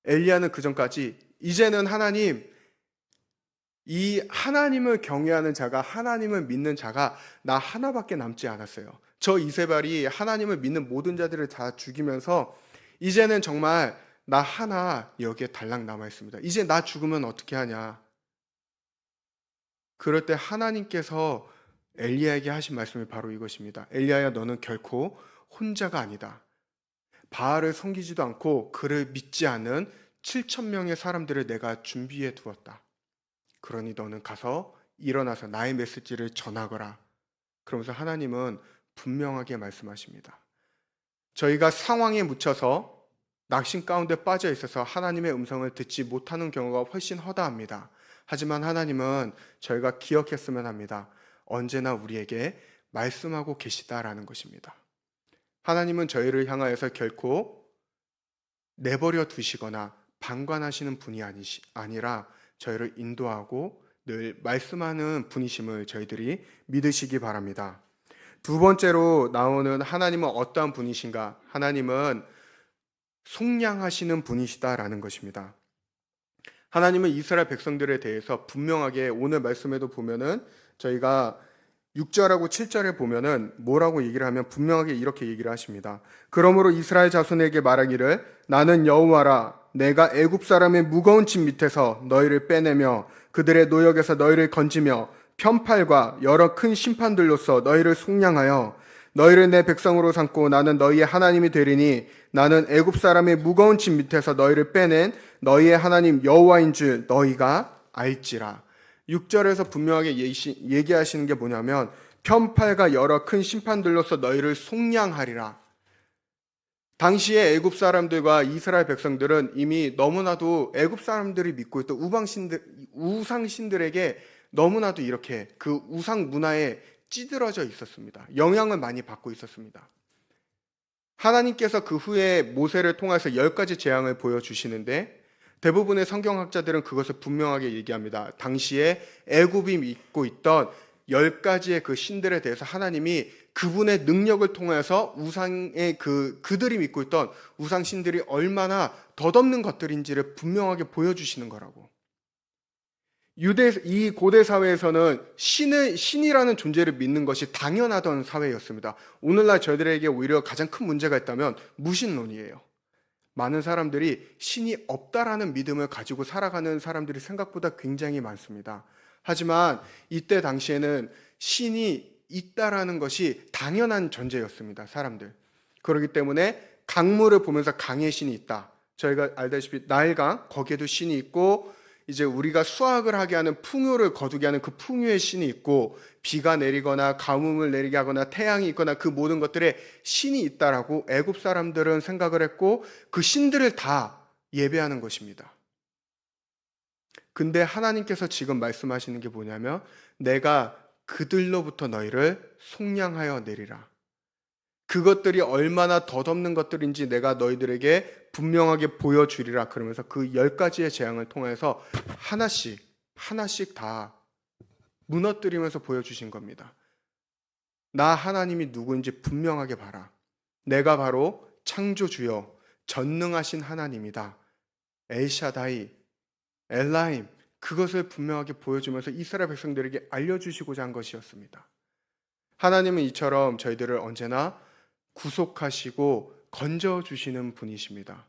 엘리야는 그전까지 이제는 하나님 이 하나님을 경외하는 자가 하나님을 믿는 자가 나 하나밖에 남지 않았어요. 저 이세벨이 하나님을 믿는 모든 자들을 다 죽이면서 이제는 정말 나 하나 여기에 달랑 남아 있습니다. 이제 나 죽으면 어떻게 하냐. 그럴 때 하나님께서 엘리야에게 하신 말씀이 바로 이것입니다. 엘리야야 너는 결코 혼자가 아니다. 바알을 섬기지도 않고 그를 믿지 않는 7,000명의 사람들을 내가 준비해 두었다. 그러니 너는 가서 일어나서 나의 메시지를 전하거라. 그러면서 하나님은 분명하게 말씀하십니다. 저희가 상황에 묻혀서 낙심 가운데 빠져 있어서 하나님의 음성을 듣지 못하는 경우가 훨씬 허다합니다. 하지만 하나님은 저희가 기억했으면 합니다. 언제나 우리에게 말씀하고 계시다라는 것입니다. 하나님은 저희를 향하여서 결코 내버려 두시거나 방관하시는 분이 아니라 저희를 인도하고 늘 말씀하는 분이심을 저희들이 믿으시기 바랍니다. 두 번째로 나오는 하나님은 어떠한 분이신가? 하나님은 속량하시는 분이시다라는 것입니다. 하나님은 이스라엘 백성들에 대해서 분명하게 오늘 말씀에도 보면은 저희가 6절하고 7절에 보면은 뭐라고 얘기를 하면 분명하게 이렇게 얘기를 하십니다. 그러므로 이스라엘 자손에게 말하기를 나는 여호와라 내가 애굽 사람의 무거운 짐 밑에서 너희를 빼내며 그들의 노역에서 너희를 건지며 편팔과 여러 큰 심판들로서 너희를 속량하여 너희를 내 백성으로 삼고 나는 너희의 하나님이 되리니 나는 애굽 사람의 무거운 짐 밑에서 너희를 빼낸 너희의 하나님 여호와인 줄 너희가 알지라. 6절에서 분명하게 얘기하시는 게 뭐냐면 편팔과 여러 큰 심판들로서 너희를 속량하리라. 당시에 애굽 사람들과 이스라엘 백성들은 이미 너무나도 애굽 사람들이 믿고 있던 우상신들에게 너무나도 이렇게 그 우상 문화에 찌들어져 있었습니다. 영향을 많이 받고 있었습니다. 하나님께서 그 후에 모세를 통해서 10가지 재앙을 보여주시는데 대부분의 성경학자들은 그것을 분명하게 얘기합니다. 당시에 애굽이 믿고 있던 10가지의 그 신들에 대해서 하나님이 그분의 능력을 통해서 우상의 그들이 믿고 있던 우상신들이 얼마나 덧없는 것들인지를 분명하게 보여주시는 거라고. 이 고대 사회에서는 신이라는 존재를 믿는 것이 당연하던 사회였습니다. 오늘날 저희들에게 오히려 가장 큰 문제가 있다면 무신론이에요. 많은 사람들이 신이 없다라는 믿음을 가지고 살아가는 사람들이 생각보다 굉장히 많습니다. 하지만 이때 당시에는 신이 있다라는 것이 당연한 존재였습니다. 사람들. 그렇기 때문에 강물을 보면서 강의 신이 있다. 저희가 알다시피 나일강 거기에도 신이 있고 이제 우리가 수확을 하게 하는 풍요를 거두게 하는 그 풍요의 신이 있고 비가 내리거나 가뭄을 내리게 하거나 태양이 있거나 그 모든 것들에 신이 있다라고 애굽 사람들은 생각을 했고 그 신들을 다 예배하는 것입니다. 근데 하나님께서 지금 말씀하시는 게 뭐냐면 내가 그들로부터 너희를 속량하여 내리라. 그것들이 얼마나 덧없는 것들인지 내가 너희들에게 분명하게 보여주리라. 그러면서 그 10가지의 재앙을 통해서 하나씩 다 무너뜨리면서 보여주신 겁니다. 나 하나님이 누구인지 분명하게 봐라. 내가 바로 창조주여 전능하신 하나님이다. 엘샤다이 엘라임, 그것을 분명하게 보여주면서 이스라엘 백성들에게 알려주시고자 한 것이었습니다. 하나님은 이처럼 저희들을 언제나 구속하시고 건져주시는 분이십니다.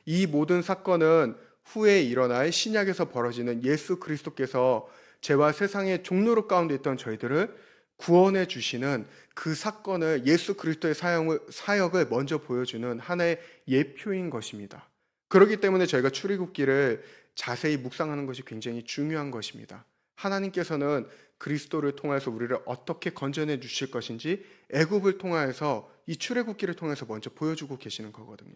이 모든 사건은 후에 일어날 신약에서 벌어지는 예수 그리스도께서 죄와 세상의 종로로 가운데 있던 저희들을 구원해 주시는 그 사건을, 예수 그리스도의 사역을 먼저 보여주는 하나의 예표인 것입니다. 그렇기 때문에 저희가 출애굽기를 자세히 묵상하는 것이 굉장히 중요한 것입니다. 하나님께서는 그리스도를 통해서 우리를 어떻게 건져내 주실 것인지 애굽을 통해서, 이 출애굽기를 통해서 먼저 보여주고 계시는 거거든요.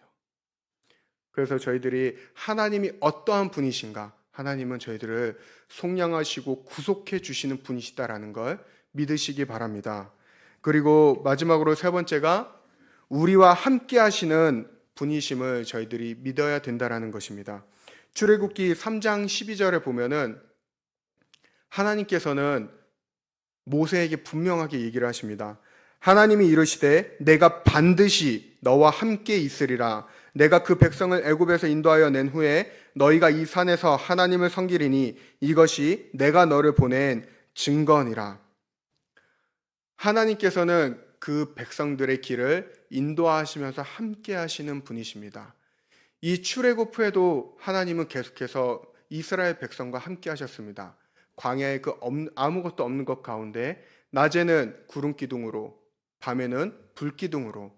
그래서 저희들이 하나님이 어떠한 분이신가, 하나님은 저희들을 속량하시고 구속해 주시는 분이시다라는 걸 믿으시기 바랍니다. 그리고 마지막으로 세 번째가 우리와 함께 하시는 분이심을 저희들이 믿어야 된다라는 것입니다. 출애굽기 3장 12절에 보면은 하나님께서는 모세에게 분명하게 얘기를 하십니다. 하나님이 이르시되 내가 반드시 너와 함께 있으리라. 내가 그 백성을 애굽에서 인도하여 낸 후에 너희가 이 산에서 하나님을 섬기리니 이것이 내가 너를 보낸 증거니라. 하나님께서는 그 백성들의 길을 인도하시면서 함께 하시는 분이십니다. 이 출애굽 후에도 하나님은 계속해서 이스라엘 백성과 함께 하셨습니다. 광야에 그 아무것도 없는 것 가운데 낮에는 구름 기둥으로, 밤에는 불 기둥으로,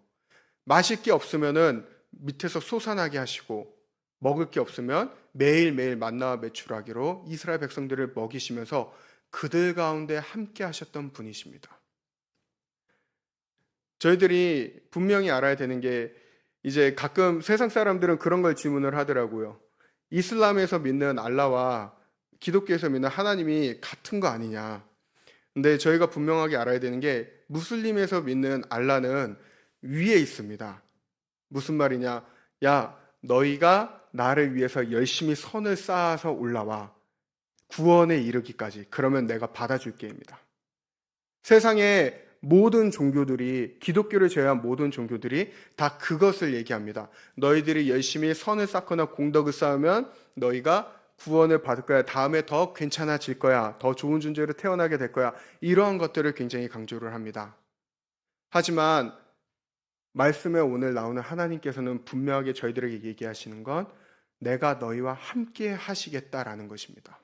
마실 게 없으면은 밑에서 솟아나게 하시고, 먹을 게 없으면 매일매일 만나와 메추라기로 이스라엘 백성들을 먹이시면서 그들 가운데 함께 하셨던 분이십니다. 저희들이 분명히 알아야 되는 게, 이제 가끔 세상 사람들은 그런 걸 질문을 하더라고요. 이슬람에서 믿는 알라와 기독교에서 믿는 하나님이 같은 거 아니냐. 근데 저희가 분명하게 알아야 되는 게, 무슬림에서 믿는 알라는 위에 있습니다. 무슨 말이냐? 야, 너희가 나를 위해서 열심히 선을 쌓아서 올라와. 구원에 이르기까지. 그러면 내가 받아줄게입니다. 세상에 모든 종교들이, 기독교를 제외한 모든 종교들이 다 그것을 얘기합니다. 너희들이 열심히 선을 쌓거나 공덕을 쌓으면 너희가 구원을 받을 거야. 다음에 더 괜찮아질 거야. 더 좋은 존재로 태어나게 될 거야. 이러한 것들을 굉장히 강조를 합니다. 하지만 말씀에 오늘 나오는 하나님께서는 분명하게 저희들에게 얘기하시는 건 내가 너희와 함께 하시겠다라는 것입니다.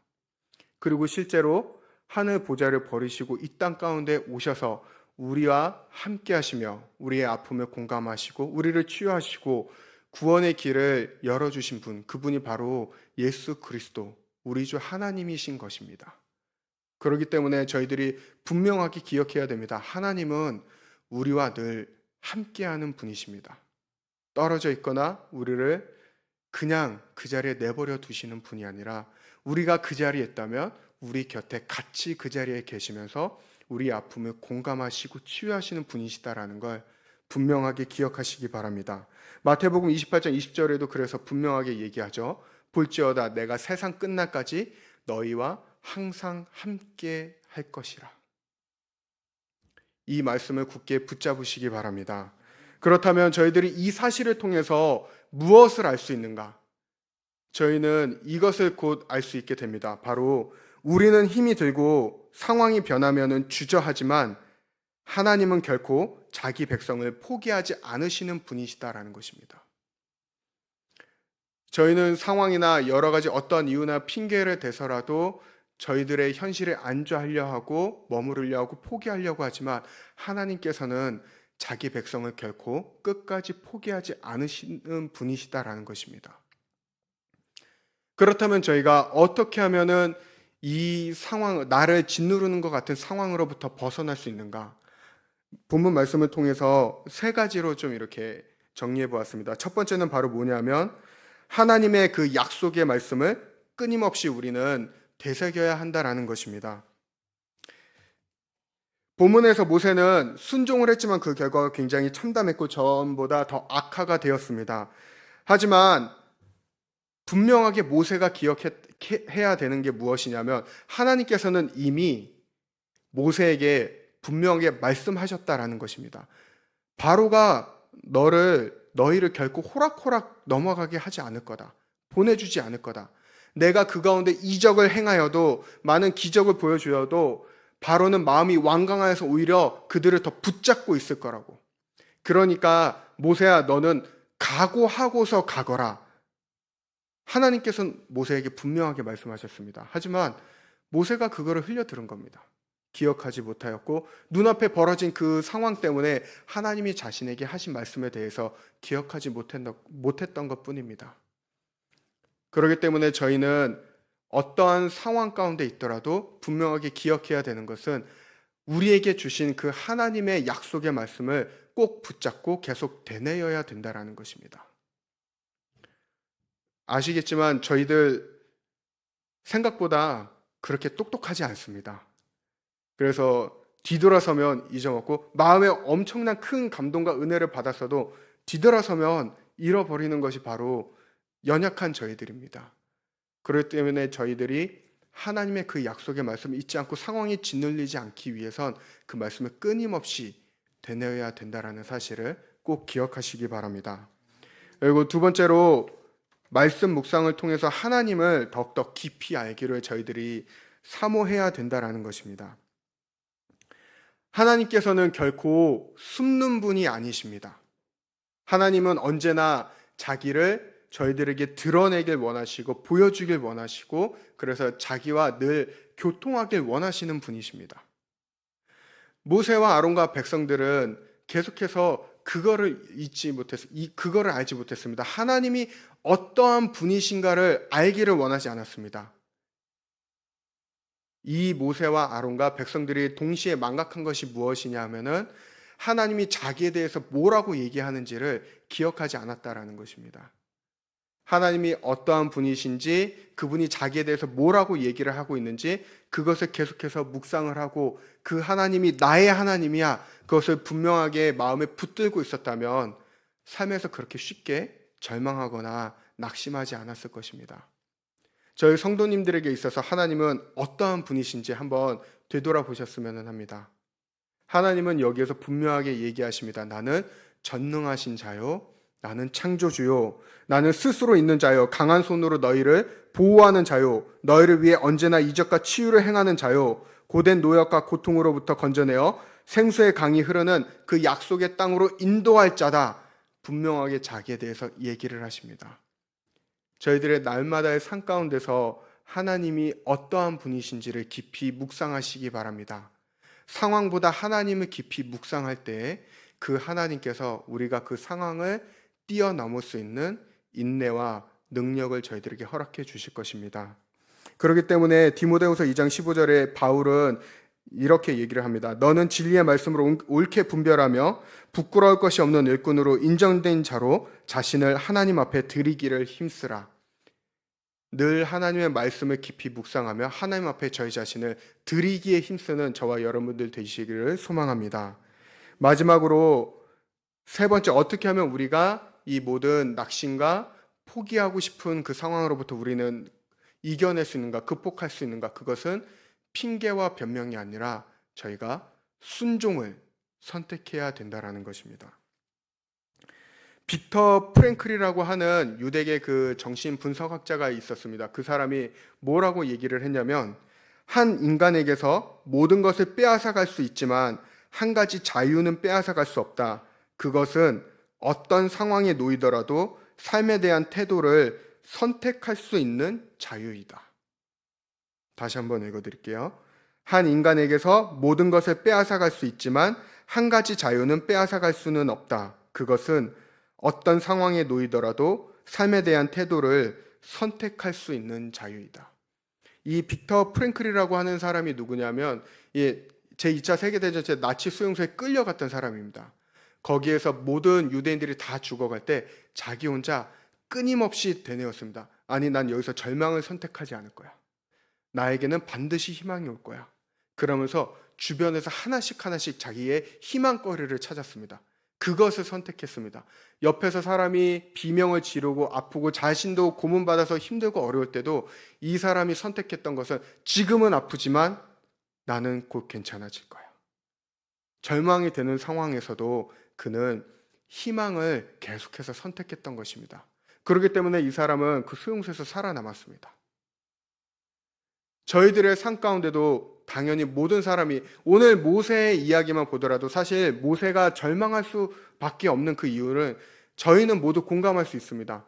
그리고 실제로 하늘 보좌를 버리시고 이 땅 가운데 오셔서 우리와 함께 하시며 우리의 아픔을 공감하시고 우리를 치유하시고 구원의 길을 열어주신 분, 그분이 바로 예수 그리스도, 우리 주 하나님이신 것입니다. 그렇기 때문에 저희들이 분명하게 기억해야 됩니다. 하나님은 우리와 늘 함께하는 분이십니다. 떨어져 있거나 우리를 그냥 그 자리에 내버려 두시는 분이 아니라, 우리가 그 자리에 있다면 우리 곁에 같이 그 자리에 계시면서 우리 아픔을 공감하시고 치유하시는 분이시다라는 걸 분명하게 기억하시기 바랍니다. 마태복음 28장 20절에도 그래서 분명하게 얘기하죠. 볼지어다 내가 세상 끝날까지 너희와 항상 함께 할 것이라. 이 말씀을 굳게 붙잡으시기 바랍니다. 그렇다면 저희들이 이 사실을 통해서 무엇을 알 수 있는가? 저희는 이것을 곧 알 수 있게 됩니다. 바로 우리는 힘이 들고 상황이 변하면 주저하지만 하나님은 결코 자기 백성을 포기하지 않으시는 분이시다라는 것입니다. 저희는 상황이나 여러 가지 어떤 이유나 핑계를 대서라도 저희들의 현실에 안주하려 하고 머무르려 하고 포기하려고 하지만 하나님께서는 자기 백성을 결코 끝까지 포기하지 않으시는 분이시다라는 것입니다. 그렇다면 저희가 어떻게 하면은 이 상황, 나를 짓누르는 것 같은 상황으로부터 벗어날 수 있는가? 본문 말씀을 통해서 세 가지로 좀 이렇게 정리해 보았습니다. 첫 번째는 바로 뭐냐면 하나님의 그 약속의 말씀을 끊임없이 우리는 되새겨야 한다라는 것입니다. 본문에서 모세는 순종을 했지만 그 결과가 굉장히 참담했고 전보다 더 악화가 되었습니다. 하지만 분명하게 모세가 기억해야 되는 게 무엇이냐면 하나님께서는 이미 모세에게 분명하게 말씀하셨다라는 것입니다. 바로가 너희를 결코 호락호락 넘어가게 하지 않을 거다. 보내주지 않을 거다. 내가 그 가운데 이적을 행하여도 많은 기적을 보여주어도 바로는 마음이 완강하여서 오히려 그들을 더 붙잡고 있을 거라고. 그러니까 모세야 너는 각오하고서 가거라. 하나님께서는 모세에게 분명하게 말씀하셨습니다. 하지만 모세가 그거를 흘려들은 겁니다. 기억하지 못하였고 눈앞에 벌어진 그 상황 때문에 하나님이 자신에게 하신 말씀에 대해서 기억하지 못했던 것뿐입니다. 그렇기 때문에 저희는 어떠한 상황 가운데 있더라도 분명하게 기억해야 되는 것은 우리에게 주신 그 하나님의 약속의 말씀을 꼭 붙잡고 계속 되뇌어야 된다는 것입니다. 아시겠지만 저희들 생각보다 그렇게 똑똑하지 않습니다. 그래서 뒤돌아서면 잊어먹고 마음에 엄청난 큰 감동과 은혜를 받았어도 뒤돌아서면 잃어버리는 것이 바로 연약한 저희들입니다. 그렇기 때문에 저희들이 하나님의 그 약속의 말씀을 잊지 않고 상황이 짓눌리지 않기 위해선 그 말씀을 끊임없이 되뇌어야 된다는 사실을 꼭 기억하시기 바랍니다. 그리고 두 번째로 말씀 묵상을 통해서 하나님을 더욱더 깊이 알기를 저희들이 사모해야 된다는 것입니다. 하나님께서는 결코 숨는 분이 아니십니다. 하나님은 언제나 자기를 저희들에게 드러내길 원하시고 보여주길 원하시고 그래서 자기와 늘 교통하길 원하시는 분이십니다. 모세와 아론과 백성들은 계속해서 그거를 그거를 알지 못했습니다. 하나님이 어떠한 분이신가를 알기를 원하지 않았습니다. 이 모세와 아론과 백성들이 동시에 망각한 것이 무엇이냐 하면은 하나님이 자기에 대해서 뭐라고 얘기하는지를 기억하지 않았다라는 것입니다. 하나님이 어떠한 분이신지 그분이 자기에 대해서 뭐라고 얘기를 하고 있는지 그것을 계속해서 묵상을 하고 그 하나님이 나의 하나님이야 그것을 분명하게 마음에 붙들고 있었다면 삶에서 그렇게 쉽게 절망하거나 낙심하지 않았을 것입니다. 저희 성도님들에게 있어서 하나님은 어떠한 분이신지 한번 되돌아보셨으면 합니다. 하나님은 여기에서 분명하게 얘기하십니다. 나는 전능하신 자요, 나는 창조주요, 나는 스스로 있는 자요, 강한 손으로 너희를 보호하는 자요, 너희를 위해 언제나 이적과 치유를 행하는 자요, 고된 노역과 고통으로부터 건져내어 생수의 강이 흐르는 그 약속의 땅으로 인도할 자다. 분명하게 자기에 대해서 얘기를 하십니다. 저희들의 날마다의 삶 가운데서 하나님이 어떠한 분이신지를 깊이 묵상하시기 바랍니다. 상황보다 하나님을 깊이 묵상할 때 그 하나님께서 우리가 그 상황을 뛰어넘을 수 있는 인내와 능력을 저희들에게 허락해 주실 것입니다. 그렇기 때문에 디모데후서 2장 15절에 바울은 이렇게 얘기를 합니다. 너는 진리의 말씀으로 옳게 분별하며 부끄러울 것이 없는 일꾼으로 인정된 자로 자신을 하나님 앞에 드리기를 힘쓰라. 늘 하나님의 말씀을 깊이 묵상하며 하나님 앞에 저희 자신을 드리기에 힘쓰는 저와 여러분들 되시기를 소망합니다. 마지막으로 세 번째, 어떻게 하면 우리가 이 모든 낙심과 포기하고 싶은 그 상황으로부터 우리는 이겨낼 수 있는가, 극복할 수 있는가? 그것은 핑계와 변명이 아니라 저희가 순종을 선택해야 된다라는 것입니다. 빅터 프랭클이라고 하는 유대계 그 정신 분석학자가 있었습니다. 그 사람이 뭐라고 얘기를 했냐면 한 인간에게서 모든 것을 빼앗아갈 수 있지만 한 가지 자유는 빼앗아갈 수 없다. 그것은 어떤 상황에 놓이더라도 삶에 대한 태도를 선택할 수 있는 자유이다. 다시 한번 읽어드릴게요. 한 인간에게서 모든 것을 빼앗아갈 수 있지만 한 가지 자유는 빼앗아갈 수는 없다. 그것은 어떤 상황에 놓이더라도 삶에 대한 태도를 선택할 수 있는 자유이다. 이 빅터 프랭클이라고 하는 사람이 누구냐면 제2차 세계대전 때 나치 수용소에 끌려갔던 사람입니다. 거기에서 모든 유대인들이 다 죽어갈 때 자기 혼자 끊임없이 되뇌었습니다. 아니, 난 여기서 절망을 선택하지 않을 거야. 나에게는 반드시 희망이 올 거야. 그러면서 주변에서 하나씩 자기의 희망거리를 찾았습니다. 그것을 선택했습니다. 옆에서 사람이 비명을 지르고 아프고 자신도 고문받아서 힘들고 어려울 때도 이 사람이 선택했던 것은 지금은 아프지만 나는 곧 괜찮아질 거야. 절망이 되는 상황에서도 그는 희망을 계속해서 선택했던 것입니다. 그렇기 때문에 이 사람은 그 수용소에서 살아남았습니다. 저희들의 삶 가운데도 당연히 모든 사람이 오늘 모세의 이야기만 보더라도 사실 모세가 절망할 수밖에 없는 그 이유를 저희는 모두 공감할 수 있습니다.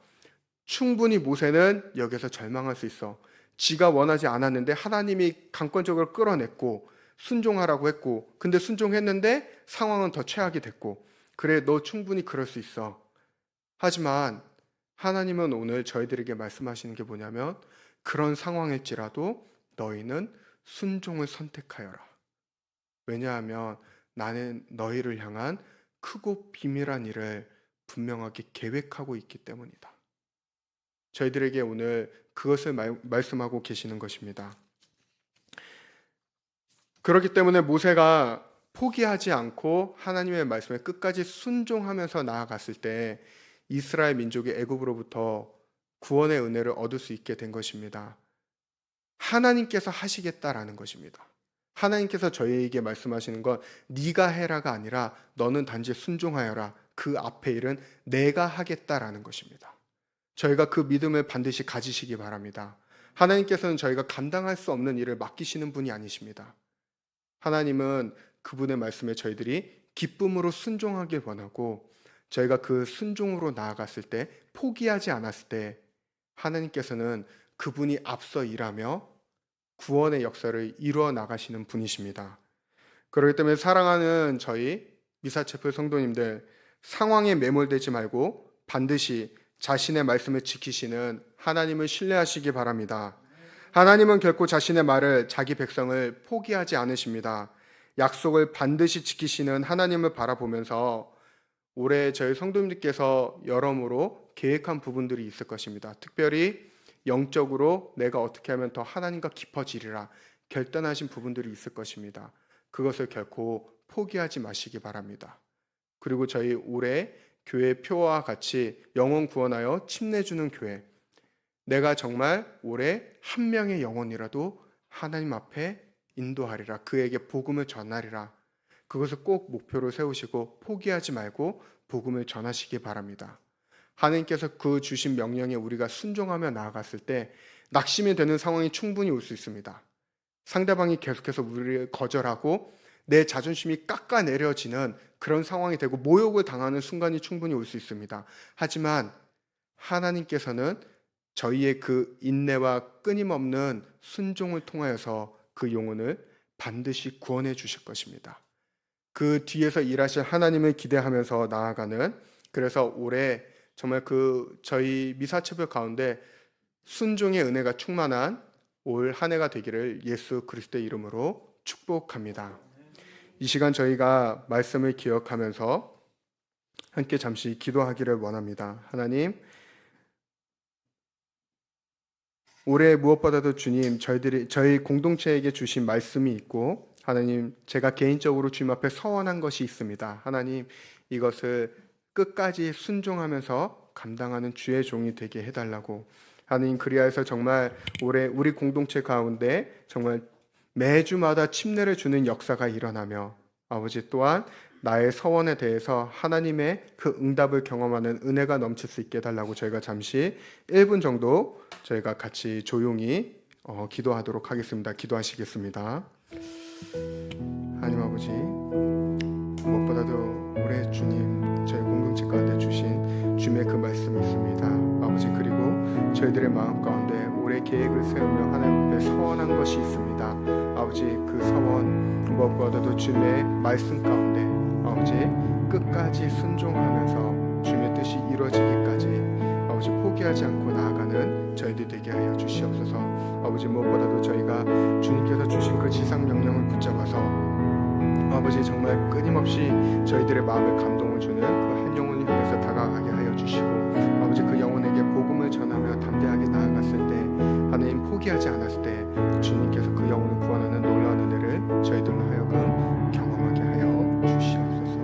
충분히 모세는 여기서 절망할 수 있어. 지가 원하지 않았는데 하나님이 강권적으로 끌어냈고 순종하라고 했고, 근데 순종했는데 상황은 더 최악이 됐고, 그래 너 충분히 그럴 수 있어. 하지만 하나님은 오늘 저희들에게 말씀하시는 게 뭐냐면 그런 상황일지라도 너희는 순종을 선택하여라. 왜냐하면 나는 너희를 향한 크고 비밀한 일을 분명하게 계획하고 있기 때문이다. 저희들에게 오늘 그것을 말씀하고 계시는 것입니다. 그렇기 때문에 모세가 포기하지 않고 하나님의 말씀에 끝까지 순종하면서 나아갔을 때 이스라엘 민족이 애굽으로부터 구원의 은혜를 얻을 수 있게 된 것입니다. 하나님께서 하시겠다라는 것입니다. 하나님께서 저희에게 말씀하시는 건 네가 해라가 아니라 너는 단지 순종하여라. 그 앞에 일은 내가 하겠다라는 것입니다. 저희가 그 믿음을 반드시 가지시기 바랍니다. 하나님께서는 저희가 감당할 수 없는 일을 맡기시는 분이 아니십니다. 하나님은 그분의 말씀에 저희들이 기쁨으로 순종하길 원하고, 저희가 그 순종으로 나아갔을 때, 포기하지 않았을 때 하나님께서는 그분이 앞서 일하며 구원의 역사를 이루어 나가시는 분이십니다. 그렇기 때문에 사랑하는 저희 미사체프 성도님들, 상황에 매몰되지 말고 반드시 자신의 말씀을 지키시는 하나님을 신뢰하시기 바랍니다. 하나님은 결코 자신의 말을, 자기 백성을 포기하지 않으십니다. 약속을 반드시 지키시는 하나님을 바라보면서 올해 저희 성도님들께서 여러모로 계획한 부분들이 있을 것입니다. 특별히 영적으로 내가 어떻게 하면 더 하나님과 깊어지리라 결단하신 부분들이 있을 것입니다. 그것을 결코 포기하지 마시기 바랍니다. 그리고 저희 올해 교회 표와 같이 영혼 구원하여 침례주는 교회, 내가 정말 올해 한 명의 영혼이라도 하나님 앞에 인도하리라, 그에게 복음을 전하리라, 그것을 꼭 목표로 세우시고 포기하지 말고 복음을 전하시기 바랍니다. 하나님께서 그 주신 명령에 우리가 순종하며 나아갔을 때 낙심이 되는 상황이 충분히 올 수 있습니다. 상대방이 계속해서 우리를 거절하고 내 자존심이 깎아내려지는 그런 상황이 되고 모욕을 당하는 순간이 충분히 올 수 있습니다. 하지만 하나님께서는 저희의 그 인내와 끊임없는 순종을 통하여서 그 영혼을 반드시 구원해 주실 것입니다. 그 뒤에서 일하실 하나님을 기대하면서 나아가는, 그래서 올해 정말 그 저희 미사체별 가운데 순종의 은혜가 충만한 올 한 해가 되기를 예수 그리스도의 이름으로 축복합니다. 이 시간 저희가 말씀을 기억하면서 함께 잠시 기도하기를 원합니다. 하나님, 올해 무엇보다도 주님, 저희 공동체에게 주신 말씀이 있고, 하나님, 제가 개인적으로 주님 앞에 서원한 것이 있습니다. 하나님, 이것을 끝까지 순종하면서 감당하는 주의 종이 되게 해달라고. 하나님, 그리하여서 정말 올해 우리 공동체 가운데 정말 매주마다 침례를 주는 역사가 일어나며, 아버지 또한 나의 서원에 대해서 하나님의 그 응답을 경험하는 은혜가 넘칠 수 있게 해달라고 저희가 잠시 1분 정도 저희가 같이 조용히 기도하도록 하겠습니다. 기도하시겠습니다. 하나님 아버지, 무엇보다도 올해 주님 저희 공동체 가운데 주신 주님의 그 말씀이 있습니다. 아버지, 그리고 저희들의 마음 가운데 올해 계획을 세우며 하나님 앞에 서원한 것이 있습니다. 아버지, 그 서원 무엇보다도 주님의 말씀 가운데 아버지 끝까지 순종하면서 주님의 뜻이 이루어지기까지 아버지 포기하지 않고 나아가는 저희들 되게 하여 주시옵소서. 아버지, 무엇보다도 저희가 주님께서 주신 그 지상 명령을 붙잡아서 아버지 정말 끊임없이 저희들의 마음에 감동을 주는 그 한 영혼을 향해서 다가가게 하여 주시고, 아버지 그 영혼에게 복음을 전하며 담대하게 나아갔을 때, 하나님 포기하지 않았을 때 주님께서 그 영혼을 구원하는 놀라운 은혜를 저희들로 하여금 경험하게 하여 주시옵소서.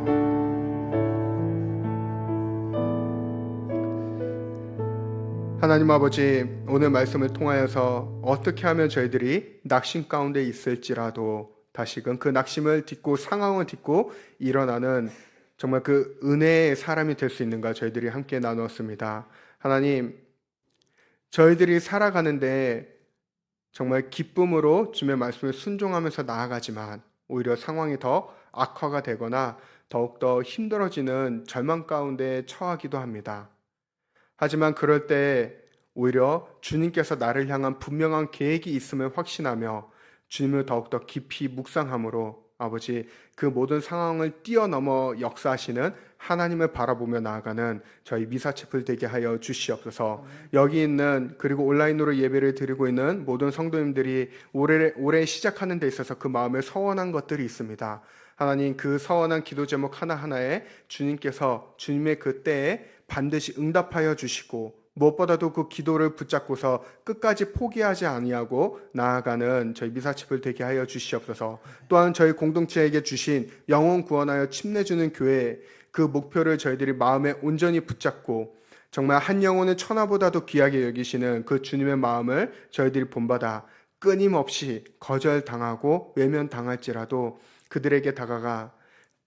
하나님 아버지, 오늘 말씀을 통하여서 어떻게 하면 저희들이 낙심 가운데 있을지라도 다시금 그 낙심을 딛고 상황을 딛고 일어나는 정말 그 은혜의 사람이 될 수 있는가 저희들이 함께 나누었습니다. 하나님, 저희들이 살아가는데 정말 기쁨으로 주님의 말씀에 순종하면서 나아가지만 오히려 상황이 더 악화가 되거나 더욱더 힘들어지는 절망 가운데 처하기도 합니다. 하지만 그럴 때 오히려 주님께서 나를 향한 분명한 계획이 있음을 확신하며 주님을 더욱더 깊이 묵상함으로 아버지 그 모든 상황을 뛰어넘어 역사하시는 하나님을 바라보며 나아가는 저희 미사체플 되게 하여 주시옵소서. 여기 있는 그리고 온라인으로 예배를 드리고 있는 모든 성도님들이 올해 시작하는 데 있어서 그 마음에 서원한 것들이 있습니다. 하나님 그 서원한 기도 제목 하나하나에 주님께서 주님의 그 때에 반드시 응답하여 주시고 무엇보다도 그 기도를 붙잡고서 끝까지 포기하지 아니하고 나아가는 저희 미사집을 되게 하여 주시옵소서. 또한 저희 공동체에게 주신 영혼 구원하여 침례주는 교회 그 목표를 저희들이 마음에 온전히 붙잡고 정말 한 영혼을 천하보다도 귀하게 여기시는 그 주님의 마음을 저희들이 본받아 끊임없이 거절당하고 외면당할지라도 그들에게 다가가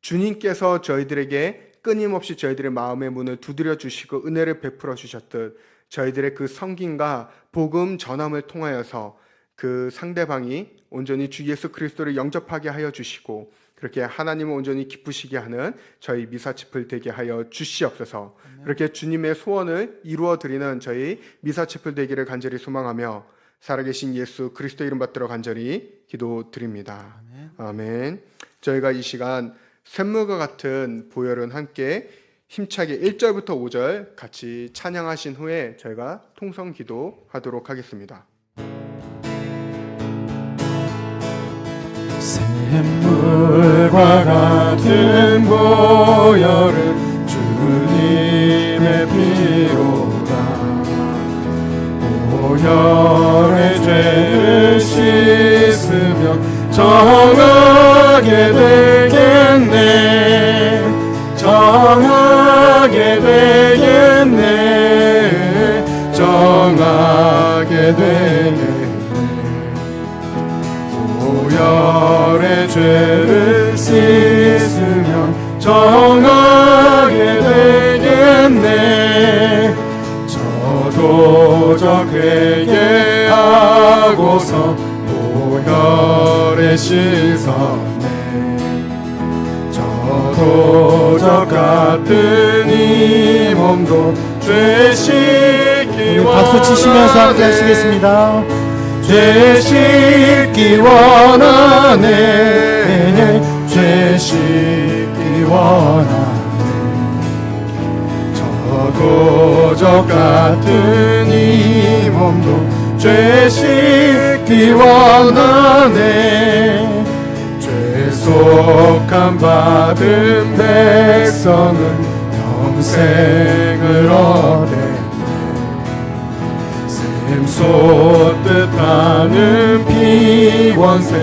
주님께서 저희들에게 끊임없이 저희들의 마음의 문을 두드려 주시고 은혜를 베풀어 주셨듯 저희들의 그 성김과 복음 전함을 통하여서 그 상대방이 온전히 주 예수 그리스도를 영접하게 하여 주시고 그렇게 하나님을 온전히 기쁘시게 하는 저희 미사치플 되게 하여 주시옵소서. 그렇게 주님의 소원을 이루어 드리는 저희 미사치플 되기를 간절히 소망하며 살아계신 예수 그리스도 이름 받들어 간절히 기도드립니다. 아멘. 저희가 이 시간 샘물과 같은 보혈은 함께 힘차게 1절부터 5절 같이 찬양하신 후에 저희가 통성 기도하도록 하겠습니다. 샘물과 같은 보혈은 주님의 피로다. 보혈의 죄를 씻으며 정하게 되겠네. 정하게 되겠네. 정하게 되겠네. 보혈의 죄를 씻으면 정하게 되겠네. 저도 저 회개하고서 보혈에 씻었네. 저도 저 같은 이 몸도 죄 씻기 원하네. 박수 치시면서 함께 하시겠습니다. 죄 씻기 원하네. 죄 씻기 원하네. 저도 저 같은 이 몸도 죄 씻기 원하네. 죄속함 받은 백성은 영생을 얻네. 샘솟듯 하는 피원세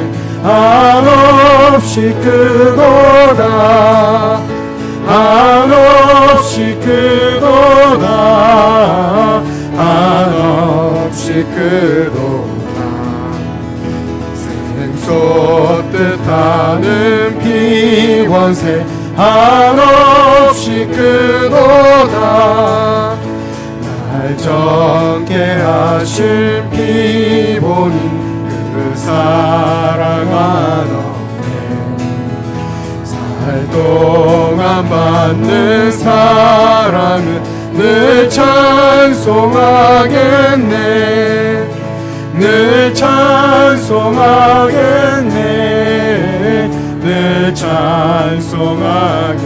한없이 크도다. 한없이 크도다. 한없이 크도다. 샘솟듯 하는 피원세 한없이 크도다. 날 정케 하신 피보니 그 사랑 한없네. 살 동안 받는 사랑은 늘 찬송하겠네. 늘 찬송하겠네. 늘 찬송하겠네.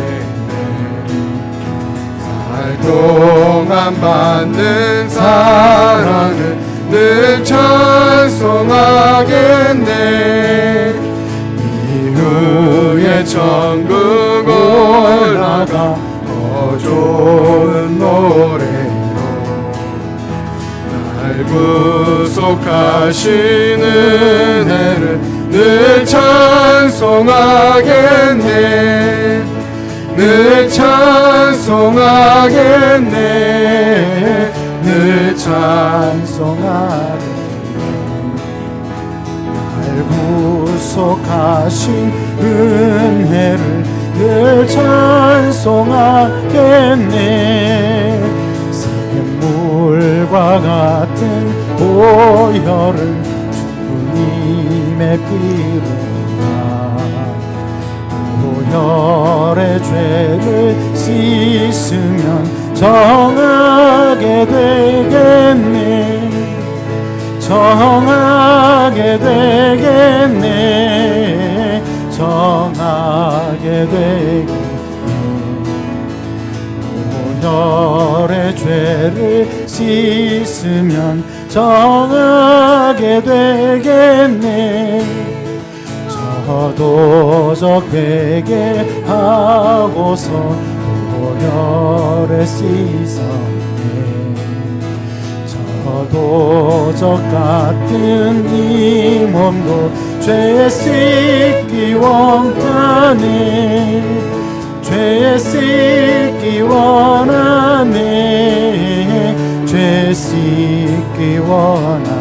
살 동안 받는 사랑은 늘 찬송하겠네. 이후에 천국 올라가 더 좋은 노래로 날 구속하시는 은혜를 늘 찬송하겠네. 늘 찬송하겠네. 늘 찬송하겠네. 날 구속하신 은혜를 늘 찬송하겠네. 샘물과 같은 보혈을 예수님의 피로다 보혈의 죄를 씻으면 정하게 되겠네 정하게 되겠네 정하게 되겠네 보혈의 죄를 씻으면 정하게 되겠네 저도적 회개하고서 보혈에 씻었네 저도적 같은 이 몸도 죄에 씻기 원하네 죄에 씻기 원하네 죄 씻기 원하네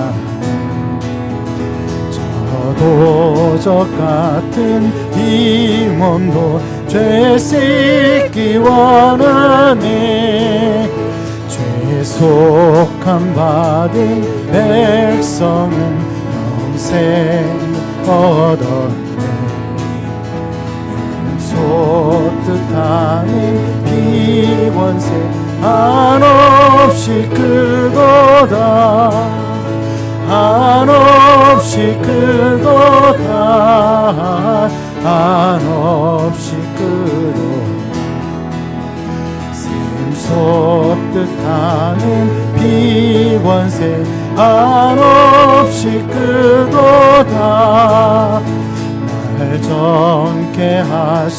저도적 같은 이 몸도 죄 씻기 원하네 죄속함 받은 백성은 영생 얻었네 솟듯하는 피원세 한없이 크도다 한없이 크도다 한없이 크도다 샘솟듯하는 피원세 한없이 크도다 날 정케 하신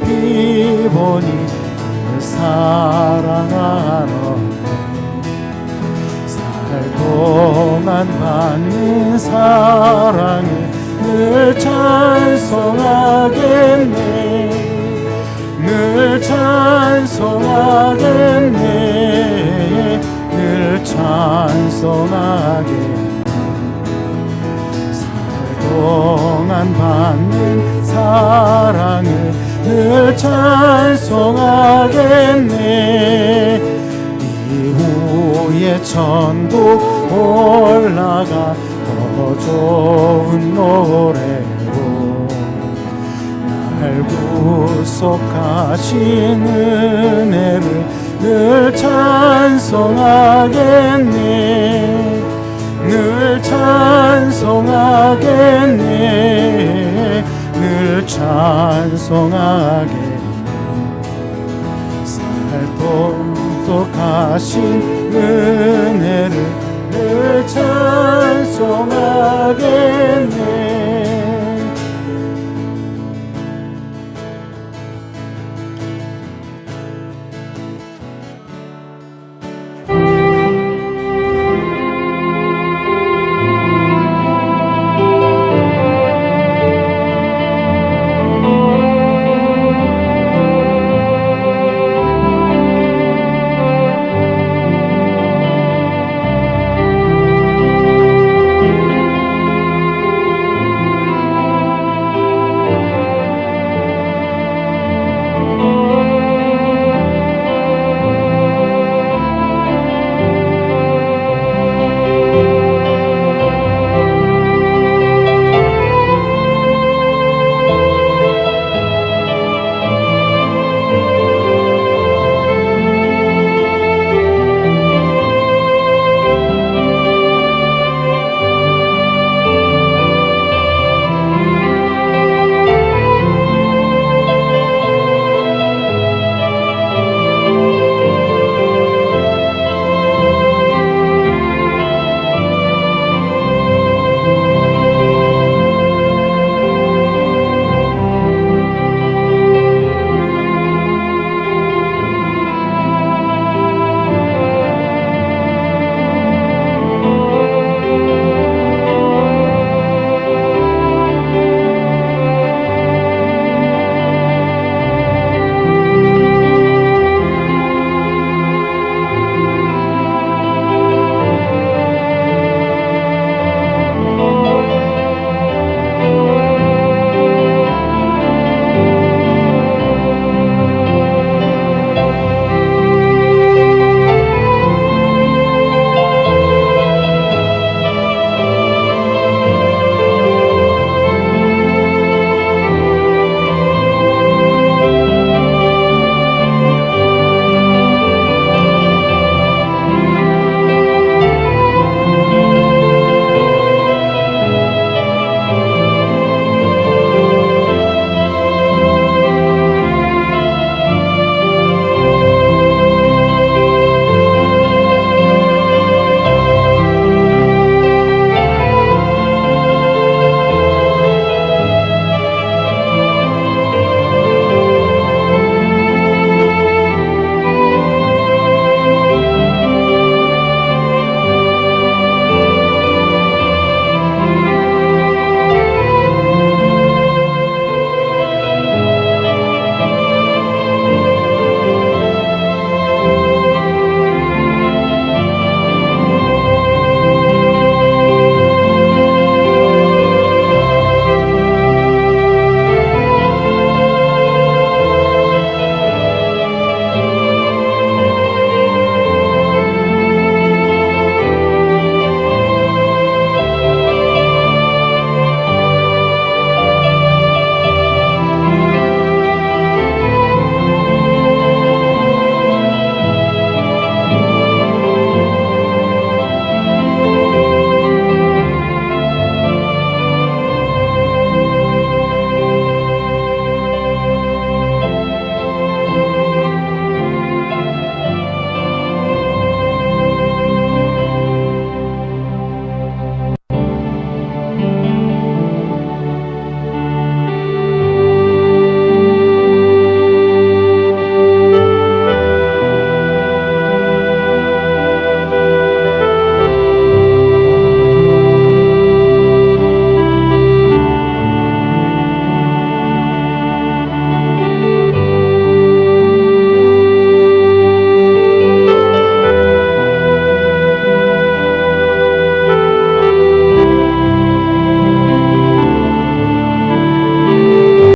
피보니 그 사랑하노 동안 받는 사랑을 늘 찬송하겠네 늘 찬송하겠네 늘 찬송하겠네 살 동안 받는 사랑을 늘 찬송하겠네 이후에 천국 올라가 더 좋은 노래로 날 구속하신 은혜를 늘 찬송하겠네 늘 찬송하겠네 늘 찬송하겠네 살도록하신 은혜를 늘 찬송하겠네